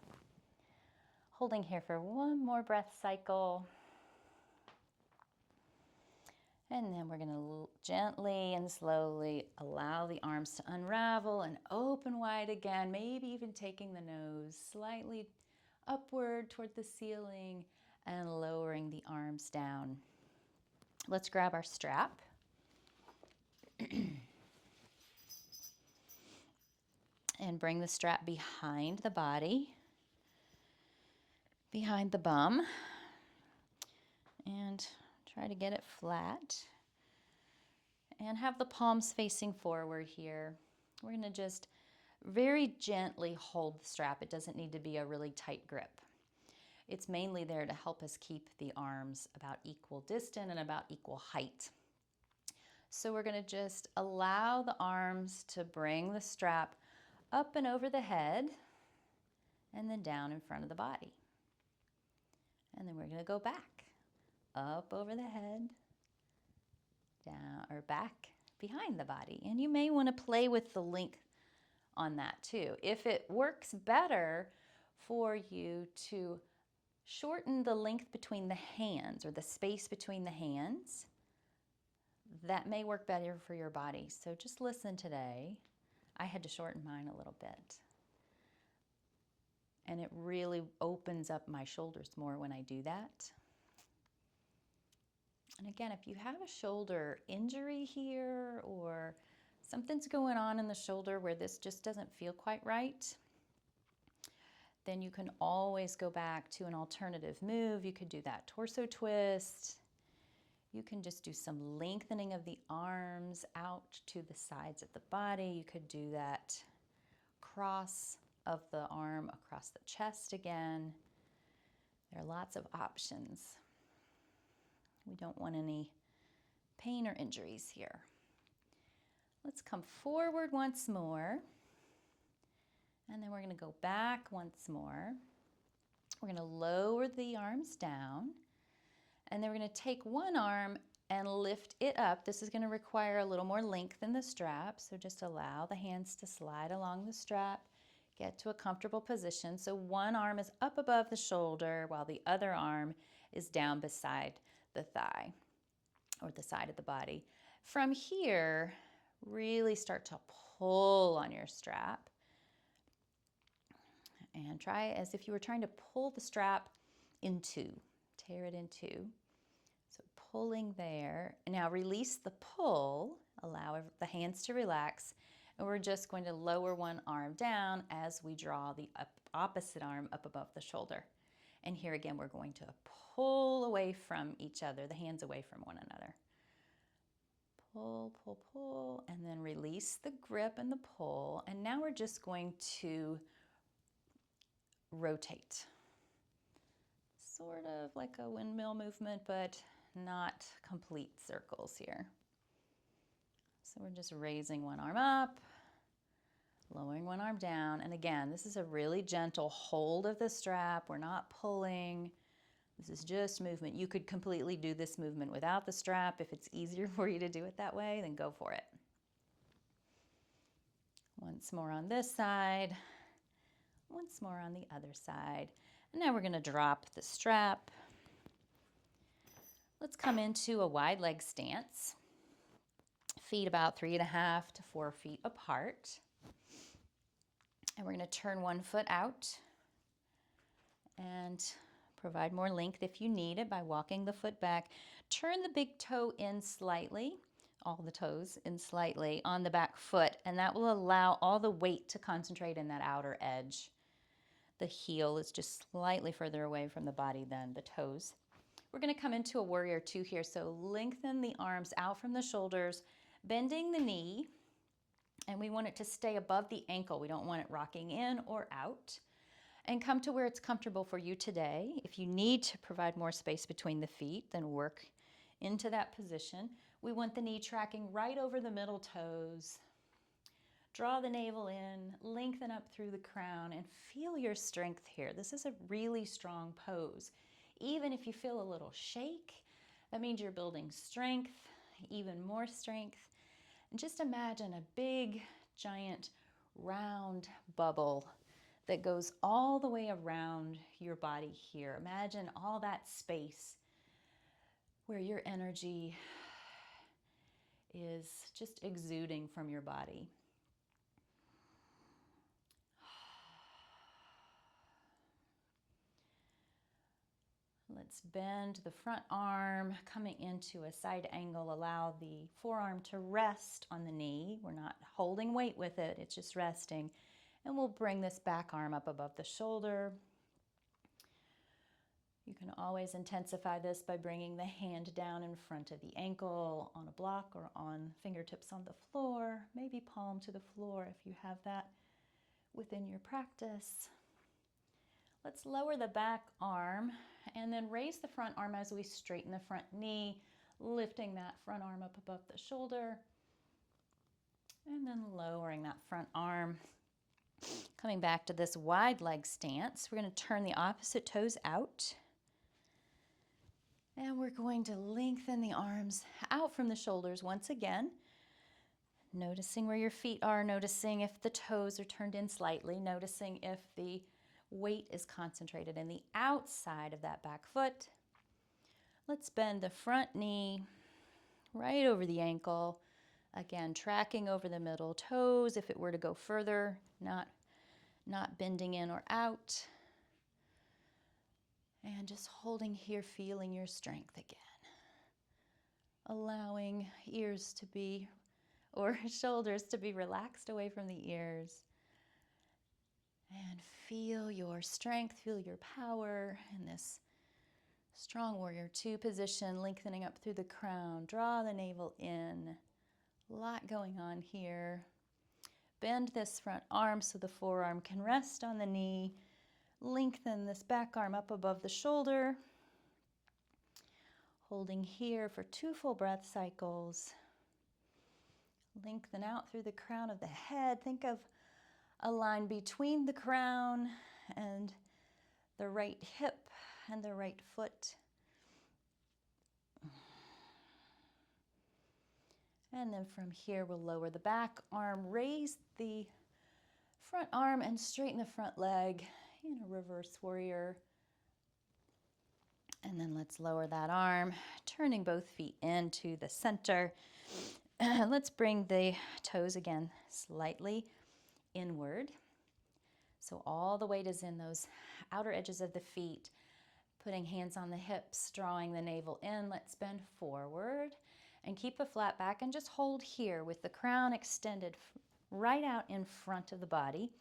Holding here for one more breath cycle. And then we're going to gently and slowly allow the arms to unravel and open wide again, maybe even taking the nose slightly upward toward the ceiling and lowering the arms down. Let's grab our strap. And bring the strap behind the body, behind the bum, and try to get it flat. And have the palms facing forward here. We're going to just very gently hold the strap. It doesn't need to be a really tight grip. It's mainly there to help us keep the arms about equal distance and about equal height. So we're going to just allow the arms to bring the strap up and over the head and then down in front of the body. And then we're going to go back, up over the head, down or back behind the body. And you may want to play with the length on that too. If it works better for you to shorten the length between the hands or the space between the hands, that may work better for your body. So just listen today. I had to shorten mine a little bit. And it really opens up my shoulders more when I do that. And again, if you have a shoulder injury here or something's going on in the shoulder where this just doesn't feel quite right, then you can always go back to an alternative move. You could do that torso twist. You can just do some lengthening of the arms out to the sides of the body. You could do that cross of the arm across the chest again. There are lots of options. We don't want any pain or injuries here. Let's come forward once more. And then we're going to go back once more. We're going to lower the arms down. And then we're going to take one arm and lift it up. This is going to require a little more length in the strap. So just allow the hands to slide along the strap. Get to a comfortable position. So one arm is up above the shoulder while the other arm is down beside the thigh or the side of the body. From here, really start to pull on your strap. And try as if you were trying to pull the strap in two. Tear it in two. So pulling there. And now release the pull. Allow the hands to relax. And we're just going to lower one arm down as we draw the opposite arm up above the shoulder. And here again, we're going to pull away from each other, the hands away from one another. Pull, pull, pull, and then release the grip and the pull. And now we're just going to rotate. Sort of like a windmill movement, but not complete circles here. So we're just raising one arm up, lowering one arm down. And again, this is a really gentle hold of the strap. We're not pulling. This is just movement. You could completely do this movement without the strap. If it's easier for you to do it that way, then go for it. Once more on this side. Once more on the other side. And now we're going to drop the strap. Let's come into a wide leg stance. Feet about 3.5 to 4 feet apart. And we're going to turn one foot out and provide more length if you need it by walking the foot back. Turn the big toe in slightly, all the toes in slightly on the back foot, and that will allow all the weight to concentrate in that outer edge. The heel is just slightly further away from the body than the toes. We're going to come into a warrior two here. So lengthen the arms out from the shoulders, bending the knee, and we want it to stay above the ankle. We don't want it rocking in or out. And come to where it's comfortable for you today. If you need to provide more space between the feet, then work into that position. We want the knee tracking right over the middle toes. Draw the navel in, lengthen up through the crown, and feel your strength here. This is a really strong pose. Even if you feel a little shake, that means you're building strength, even more strength. And just imagine a big, giant, round bubble that goes all the way around your body here. Imagine all that space where your energy is just exuding from your body. Let's bend the front arm, coming into a side angle. Allow the forearm to rest on the knee. We're not holding weight with it, it's just resting. And we'll bring this back arm up above the shoulder. You can always intensify this by bringing the hand down in front of the ankle on a block or on fingertips on the floor, maybe palm to the floor if you have that within your practice. Let's lower the back arm and then raise the front arm as we straighten the front knee, lifting that front arm up above the shoulder, and then lowering that front arm. Coming back to this wide leg stance, we're going to turn the opposite toes out. And we're going to lengthen the arms out from the shoulders once again. Noticing where your feet are, noticing if the toes are turned in slightly, noticing if the weight is concentrated in the outside of that back foot. Let's bend the front knee right over the ankle. Again, tracking over the middle toes if it were to go further, not bending in or out. And just holding here, feeling your strength again. Allowing ears to be, or shoulders to be relaxed away from the ears. And feel your strength, feel your power in this strong warrior two position, lengthening up through the crown. Draw the navel in. A lot going on here. Bend this front arm so the forearm can rest on the knee. Lengthen this back arm up above the shoulder. Holding here for 2 full breath cycles. Lengthen out through the crown of the head. Think of a line between the crown and the right hip and the right foot. And then from here, we'll lower the back arm, raise the front arm, and straighten the front leg in a reverse warrior. And then let's lower that arm, turning both feet into the center. Let's bring the toes again slightly inward. So all the weight is in those outer edges of the feet. Putting hands on the hips, drawing the navel in. Let's bend forward and keep a flat back and just hold here with the crown extended right out in front of the body.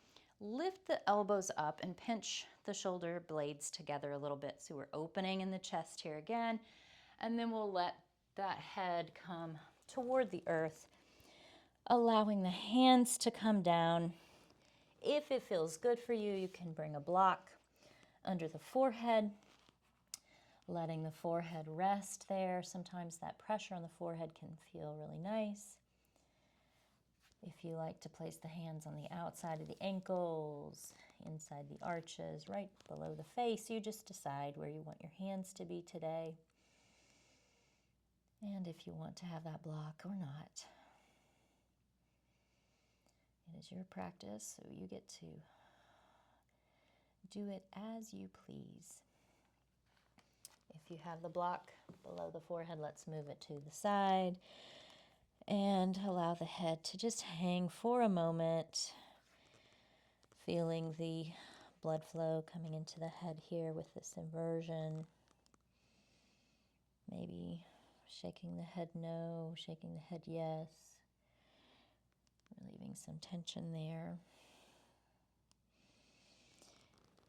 Lift the elbows up and pinch the shoulder blades together a little bit. So we're opening in the chest here again. And then we'll let that head come toward the earth, allowing the hands to come down. If it feels good for you, you can bring a block under the forehead, letting the forehead rest there. Sometimes that pressure on the forehead can feel really nice. If you like to place the hands on the outside of the ankles, inside the arches, right below the face, you just decide where you want your hands to be today. And if you want to have that block or not. It is your practice, so you get to do it as you please. If you have the block below the forehead, let's move it to the side and allow the head to just hang for a moment, feeling the blood flow coming into the head here with this inversion. Maybe shaking the head no, shaking the head yes. Relieving some tension there.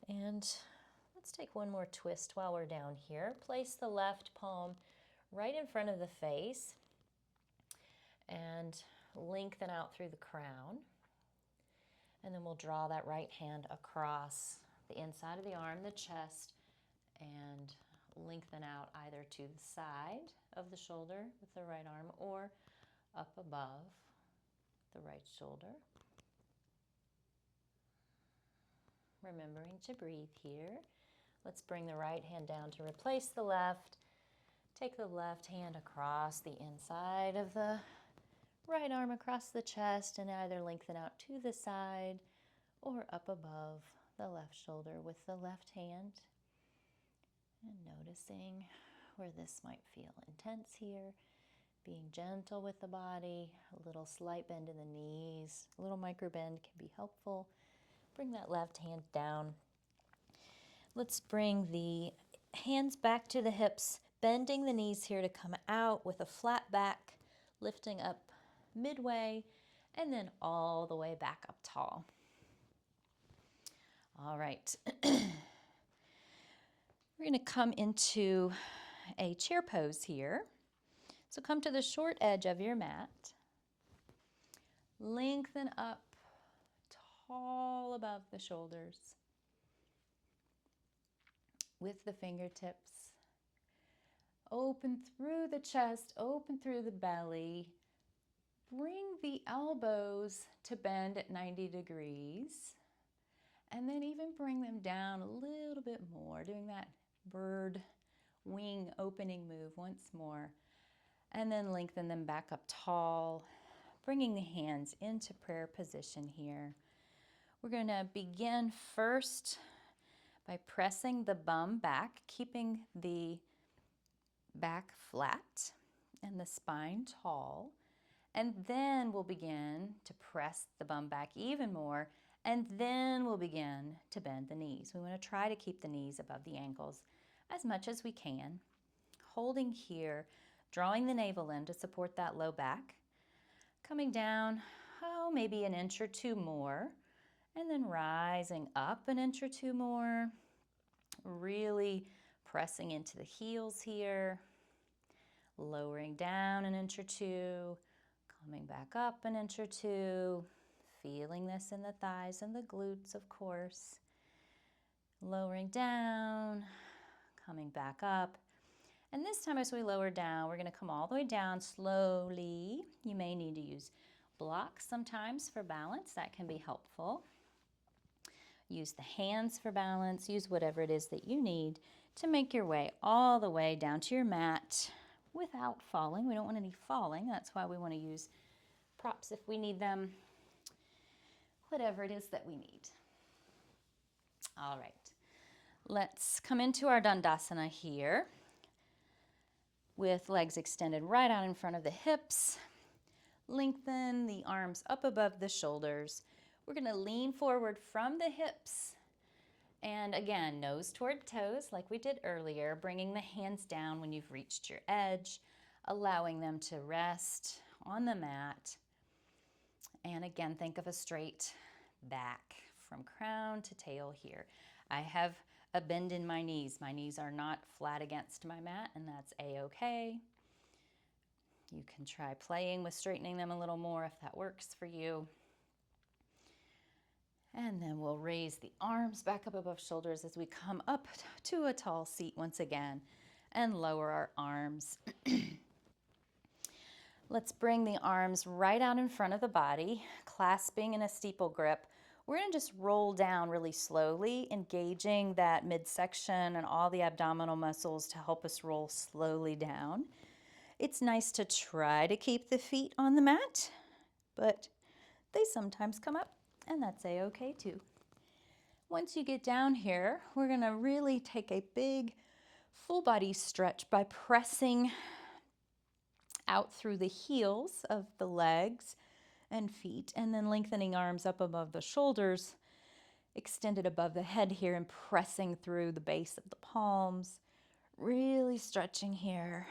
And let's take one more twist while we're down here. Place the left palm right in front of the face and lengthen out through the crown. And then we'll draw that right hand across the inside of the arm, the chest, and lengthen out either to the side of the shoulder with the right arm or up above the right shoulder. remembering to breathe here. Let's bring the right hand down to replace the left. Take the left hand across the inside of the right arm across the chest and either lengthen out to the side or up above the left shoulder with the left hand. And noticing where this might feel intense here. Being gentle with the body, a little slight bend in the knees, a little micro bend can be helpful. Bring that left hand down. Let's bring the hands back to the hips, bending the knees here to come out with a flat back, lifting up midway, and then all the way back up tall. All right. We're going to come into a chair pose here. So come to the short edge of your mat. Lengthen up tall above the shoulders with the fingertips. Open through the chest, open through the belly. Bring the elbows to bend at 90 degrees. And then even bring them down a little bit more, doing that bird wing opening move once more. And then lengthen them back up tall, bringing the hands into prayer position here. We're going to begin first by pressing the bum back, keeping the back flat and the spine tall. And then we'll begin to press the bum back even more, and then we'll begin to bend the knees. We want to try to keep the knees above the ankles as much as we can, holding here, drawing the navel in to support that low back, coming down, maybe an inch or two more, and then rising up an inch or two more, really pressing into the heels here, lowering down an inch or two, coming back up an inch or two, feeling this in the thighs and the glutes, of course, lowering down, coming back up. And this time as we lower down, we're going to come all the way down slowly. You may need to use blocks sometimes for balance. That can be helpful. Use the hands for balance. Use whatever it is that you need to make your way all the way down to your mat without falling. We don't want any falling. That's why we want to use props if we need them. Whatever it is that we need. All right. Let's come into our Dandasana here, with legs extended right out in front of the hips. Lengthen the arms up above the shoulders. We're going to lean forward from the hips. And again, nose toward toes like we did earlier, bringing the hands down when you've reached your edge, allowing them to rest on the mat. And again, think of a straight back from crown to tail here. I have a bend in my knees. My knees are not flat against my mat, and that's a-okay. You can try playing with straightening them a little more if that works for you. And then we'll raise the arms back up above shoulders as we come up to a tall seat once again and lower our arms. Let's bring the arms right out in front of the body, clasping in a steeple grip. We're going to just roll down really slowly, engaging that midsection and all the abdominal muscles to help us roll slowly down. It's nice to try to keep the feet on the mat, but they sometimes come up, and that's a-okay too. Once you get down here, we're going to really take a big full body stretch by pressing out through the heels of the legs and feet, and then lengthening arms up above the shoulders, extended above the head here, and pressing through the base of the palms, really stretching here.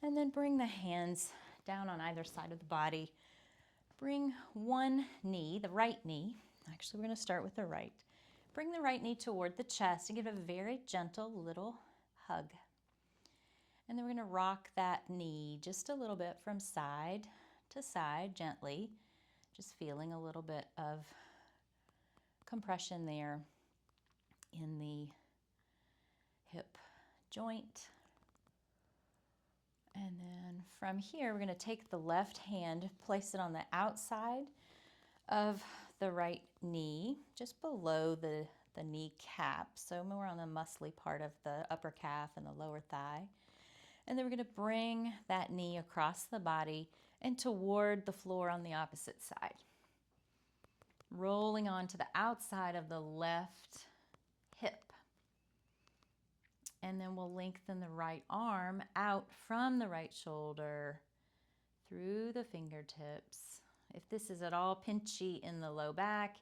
And then bring the hands down on either side of the body. Bring one knee, the right knee, actually we're going to start with the right. Bring the right knee toward the chest and give it a very gentle little hug. And then we're going to rock that knee just a little bit from side to side gently, just feeling a little bit of compression there in the hip joint. And then from here, we're going to take the left hand, place it on the outside of the right knee just below the kneecap, so more on the muscly part of the upper calf and the lower thigh. And then we're going to bring that knee across the body and toward the floor on the opposite side. Rolling onto the outside of the left hip. And then we'll lengthen the right arm out from the right shoulder through the fingertips. If this is at all pinchy in the low back,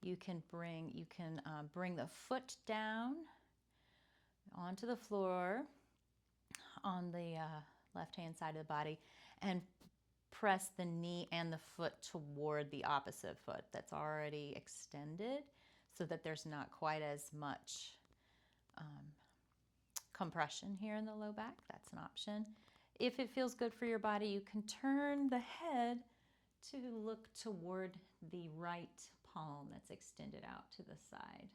you can bring the foot down onto the floor on the left-hand side of the body and press the knee and the foot toward the opposite foot that's already extended so that there's not quite as much compression here in the low back. That's an option. If it feels good for your body, you can turn the head to look toward the right palm that's extended out to the side.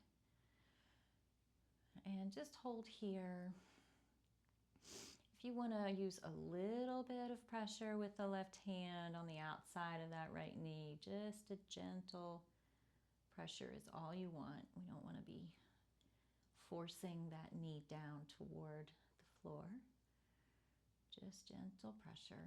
And just hold here. If you want to use a little bit of pressure with the left hand on the outside of that right knee, just a gentle pressure is all you want. We don't want to be forcing that knee down toward the floor. Just gentle pressure.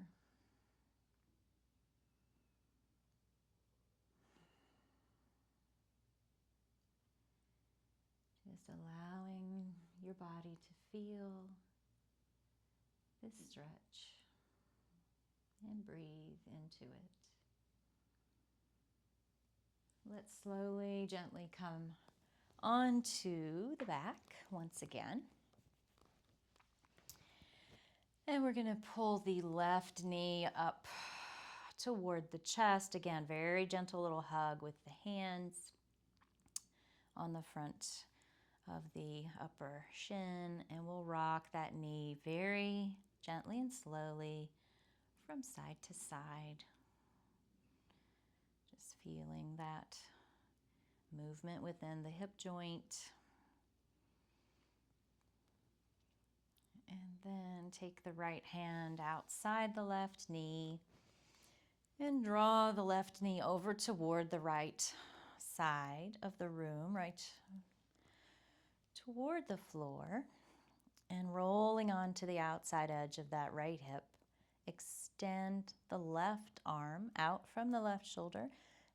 Just allowing your body to feel this stretch and breathe into it. Let's slowly, gently come onto the back once again. And we're going to pull the left knee up toward the chest. Again, very gentle little hug with the hands on the front of the upper shin. And we'll rock that knee very gently and slowly from side to side. Just feeling that movement within the hip joint. And then take the right hand outside the left knee and draw the left knee over toward the right side of the room, right toward the floor, and rolling onto the outside edge of that right hip. Extend the left arm out from the left shoulder,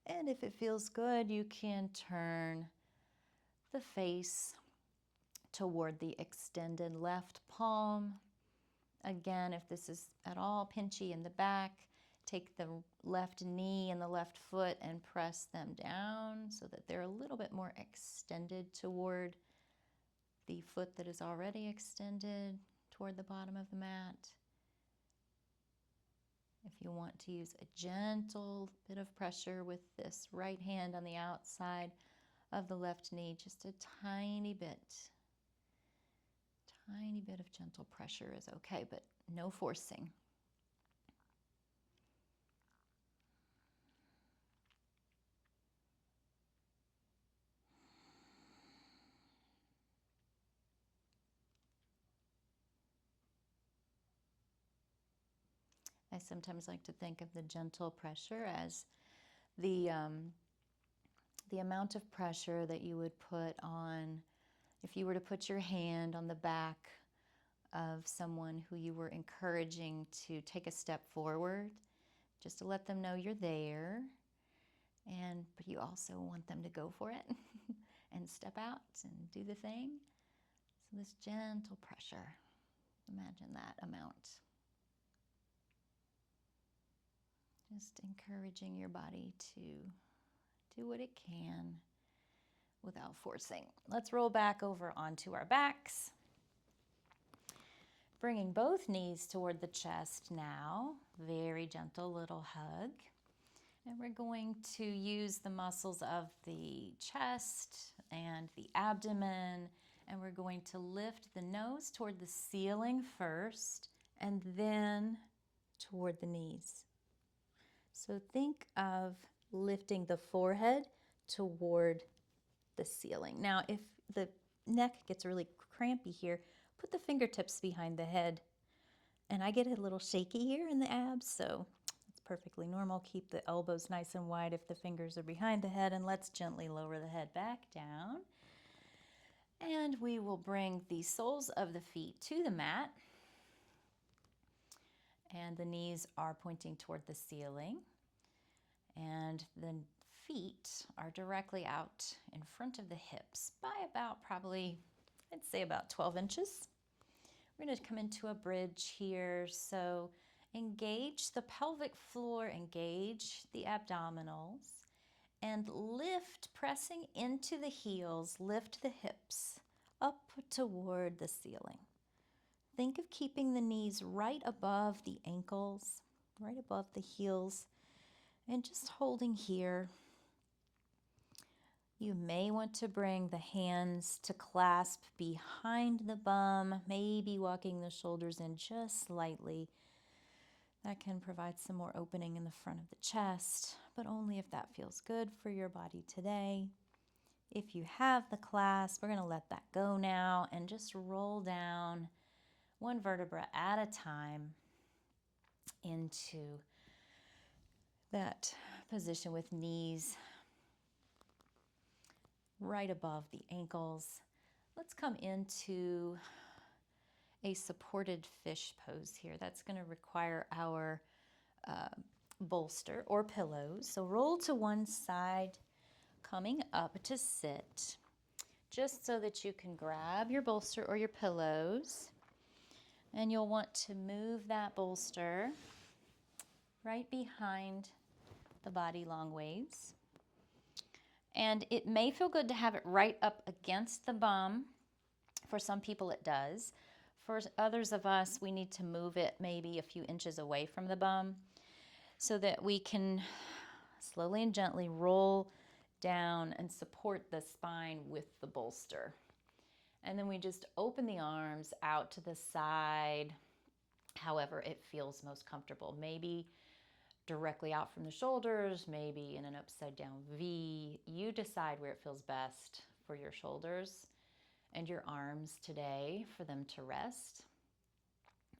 and if it feels good, you can turn the face toward the extended left palm. Again, if this is at all pinchy in the back, take the left knee and the left foot and press them down so that they're a little bit more extended toward the foot that is already extended toward the bottom of the mat. If you want to use a gentle bit of pressure with this right hand on the outside of the left knee, just a tiny bit of gentle pressure is okay, but no forcing. I sometimes like to think of the gentle pressure as the amount of pressure that you would put on if you were to put your hand on the back of someone who you were encouraging to take a step forward, just to let them know you're there, but you also want them to go for it and step out and do the thing. So this gentle pressure, imagine that amount. Just encouraging your body to do what it can without forcing. Let's roll back over onto our backs. Bringing both knees toward the chest now. Very gentle little hug. And we're going to use the muscles of the chest and the abdomen, and we're going to lift the nose toward the ceiling first and then toward the knees. So think of lifting the forehead toward the ceiling. Now, if the neck gets really crampy here, put the fingertips behind the head. And I get a little shaky here in the abs, so it's perfectly normal. Keep the elbows nice and wide if the fingers are behind the head, and let's gently lower the head back down. And we will bring the soles of the feet to the mat, and the knees are pointing toward the ceiling, and the feet are directly out in front of the hips by about probably, I'd say about 12 inches. We're going to come into a bridge here, so engage the pelvic floor, engage the abdominals, and lift, pressing into the heels, lift the hips up toward the ceiling. Think of keeping the knees right above the ankles, right above the heels, and just holding here. You may want to bring the hands to clasp behind the bum, maybe walking the shoulders in just slightly. That can provide some more opening in the front of the chest, but only if that feels good for your body today. If you have the clasp, we're going to let that go now and just roll down one vertebra at a time into that position with knees right above the ankles. Let's come into a supported fish pose here. That's going to require our bolster or pillows. So roll to one side, coming up to sit, just so that you can grab your bolster or your pillows. And you'll want to move that bolster right behind the body long ways. And it may feel good to have it right up against the bum. For some people it does. For others of us, we need to move it maybe a few inches away from the bum so that we can slowly and gently roll down and support the spine with the bolster. And then we just open the arms out to the side, however it feels most comfortable. Maybe directly out from the shoulders, maybe in an upside down V. You decide where it feels best for your shoulders and your arms today for them to rest.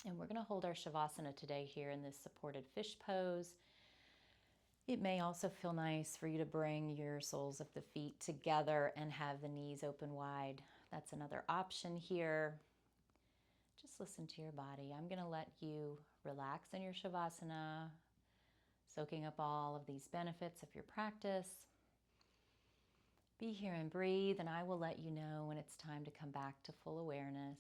And we're going to hold our Shavasana today here in this supported fish pose. It may also feel nice for you to bring your soles of the feet together and have the knees open wide. That's another option here. Just listen to your body. I'm going to let you relax in your Shavasana, soaking up all of these benefits of your practice. Be here and breathe, and I will let you know when it's time to come back to full awareness.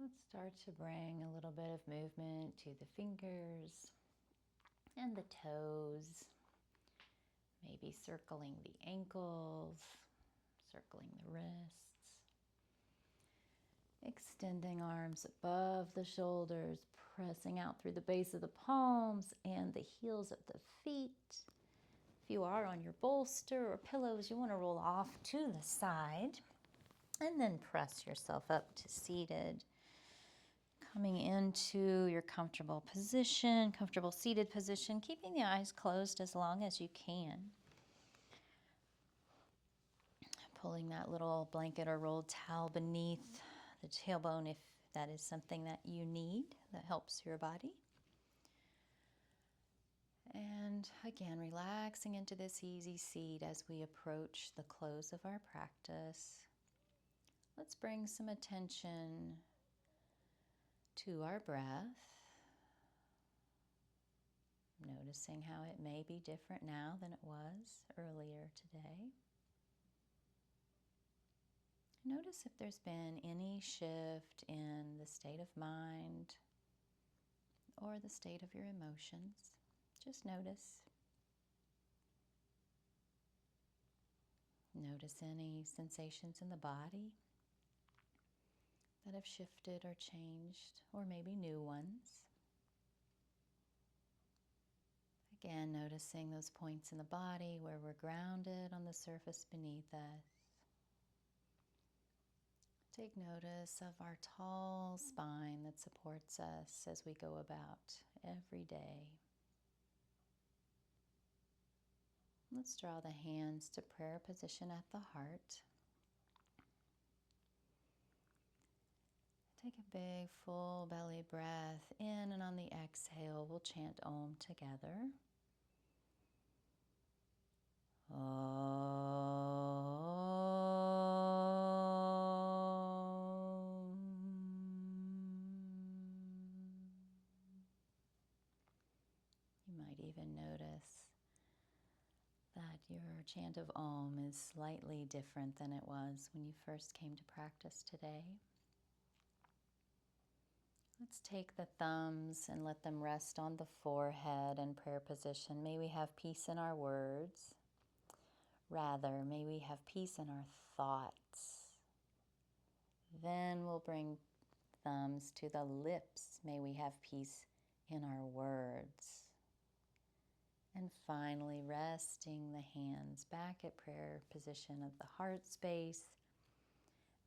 Let's start to bring a little bit of movement to the fingers and the toes. Maybe circling the ankles, circling the wrists. Extending arms above the shoulders, pressing out through the base of the palms and the heels of the feet. If you are on your bolster or pillows, you want to roll off to the side and then press yourself up to seated. Coming into your comfortable position, comfortable seated position, keeping the eyes closed as long as you can. Pulling that little blanket or rolled towel beneath the tailbone if that is something that you need, that helps your body. And again, relaxing into this easy seat as we approach the close of our practice. Let's bring some attention to our breath. Noticing how it may be different now than it was earlier today. Notice if there's been any shift in the state of mind or the state of your emotions. Just notice. Notice any sensations in the body that have shifted or changed, or maybe new ones. Again, noticing those points in the body where we're grounded on the surface beneath us. Take notice of our tall spine that supports us as we go about every day. Let's draw the hands to prayer position at the heart. Take a big full belly breath in, and on the exhale we'll chant Om together. You might even notice that your chant of Om is slightly different than it was when you first came to practice today. Let's take the thumbs and let them rest on the forehead in prayer position. May we have peace in our words. Rather, may we have peace in our thoughts. Then we'll bring thumbs to the lips. May we have peace in our words. And finally, resting the hands back at prayer position of the heart space.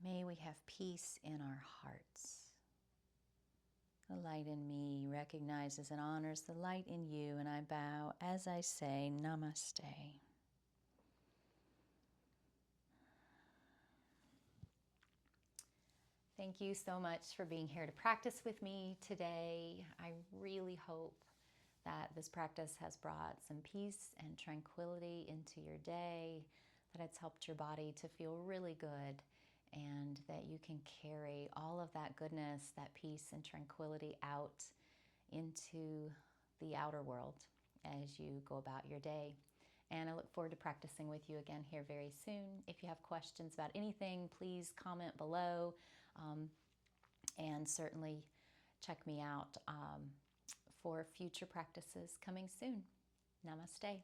May we have peace in our hearts. The light in me recognizes and honors the light in you, and I bow as I say Namaste. Thank you so much for being here to practice with me today. I really hope that this practice has brought some peace and tranquility into your day, that it's helped your body to feel really good, and that you can carry all of that goodness, that peace and tranquility out into the outer world as you go about your day. And I look forward to practicing with you again here very soon. If you have questions about anything, please comment below, and certainly check me out for future practices coming soon. Namaste.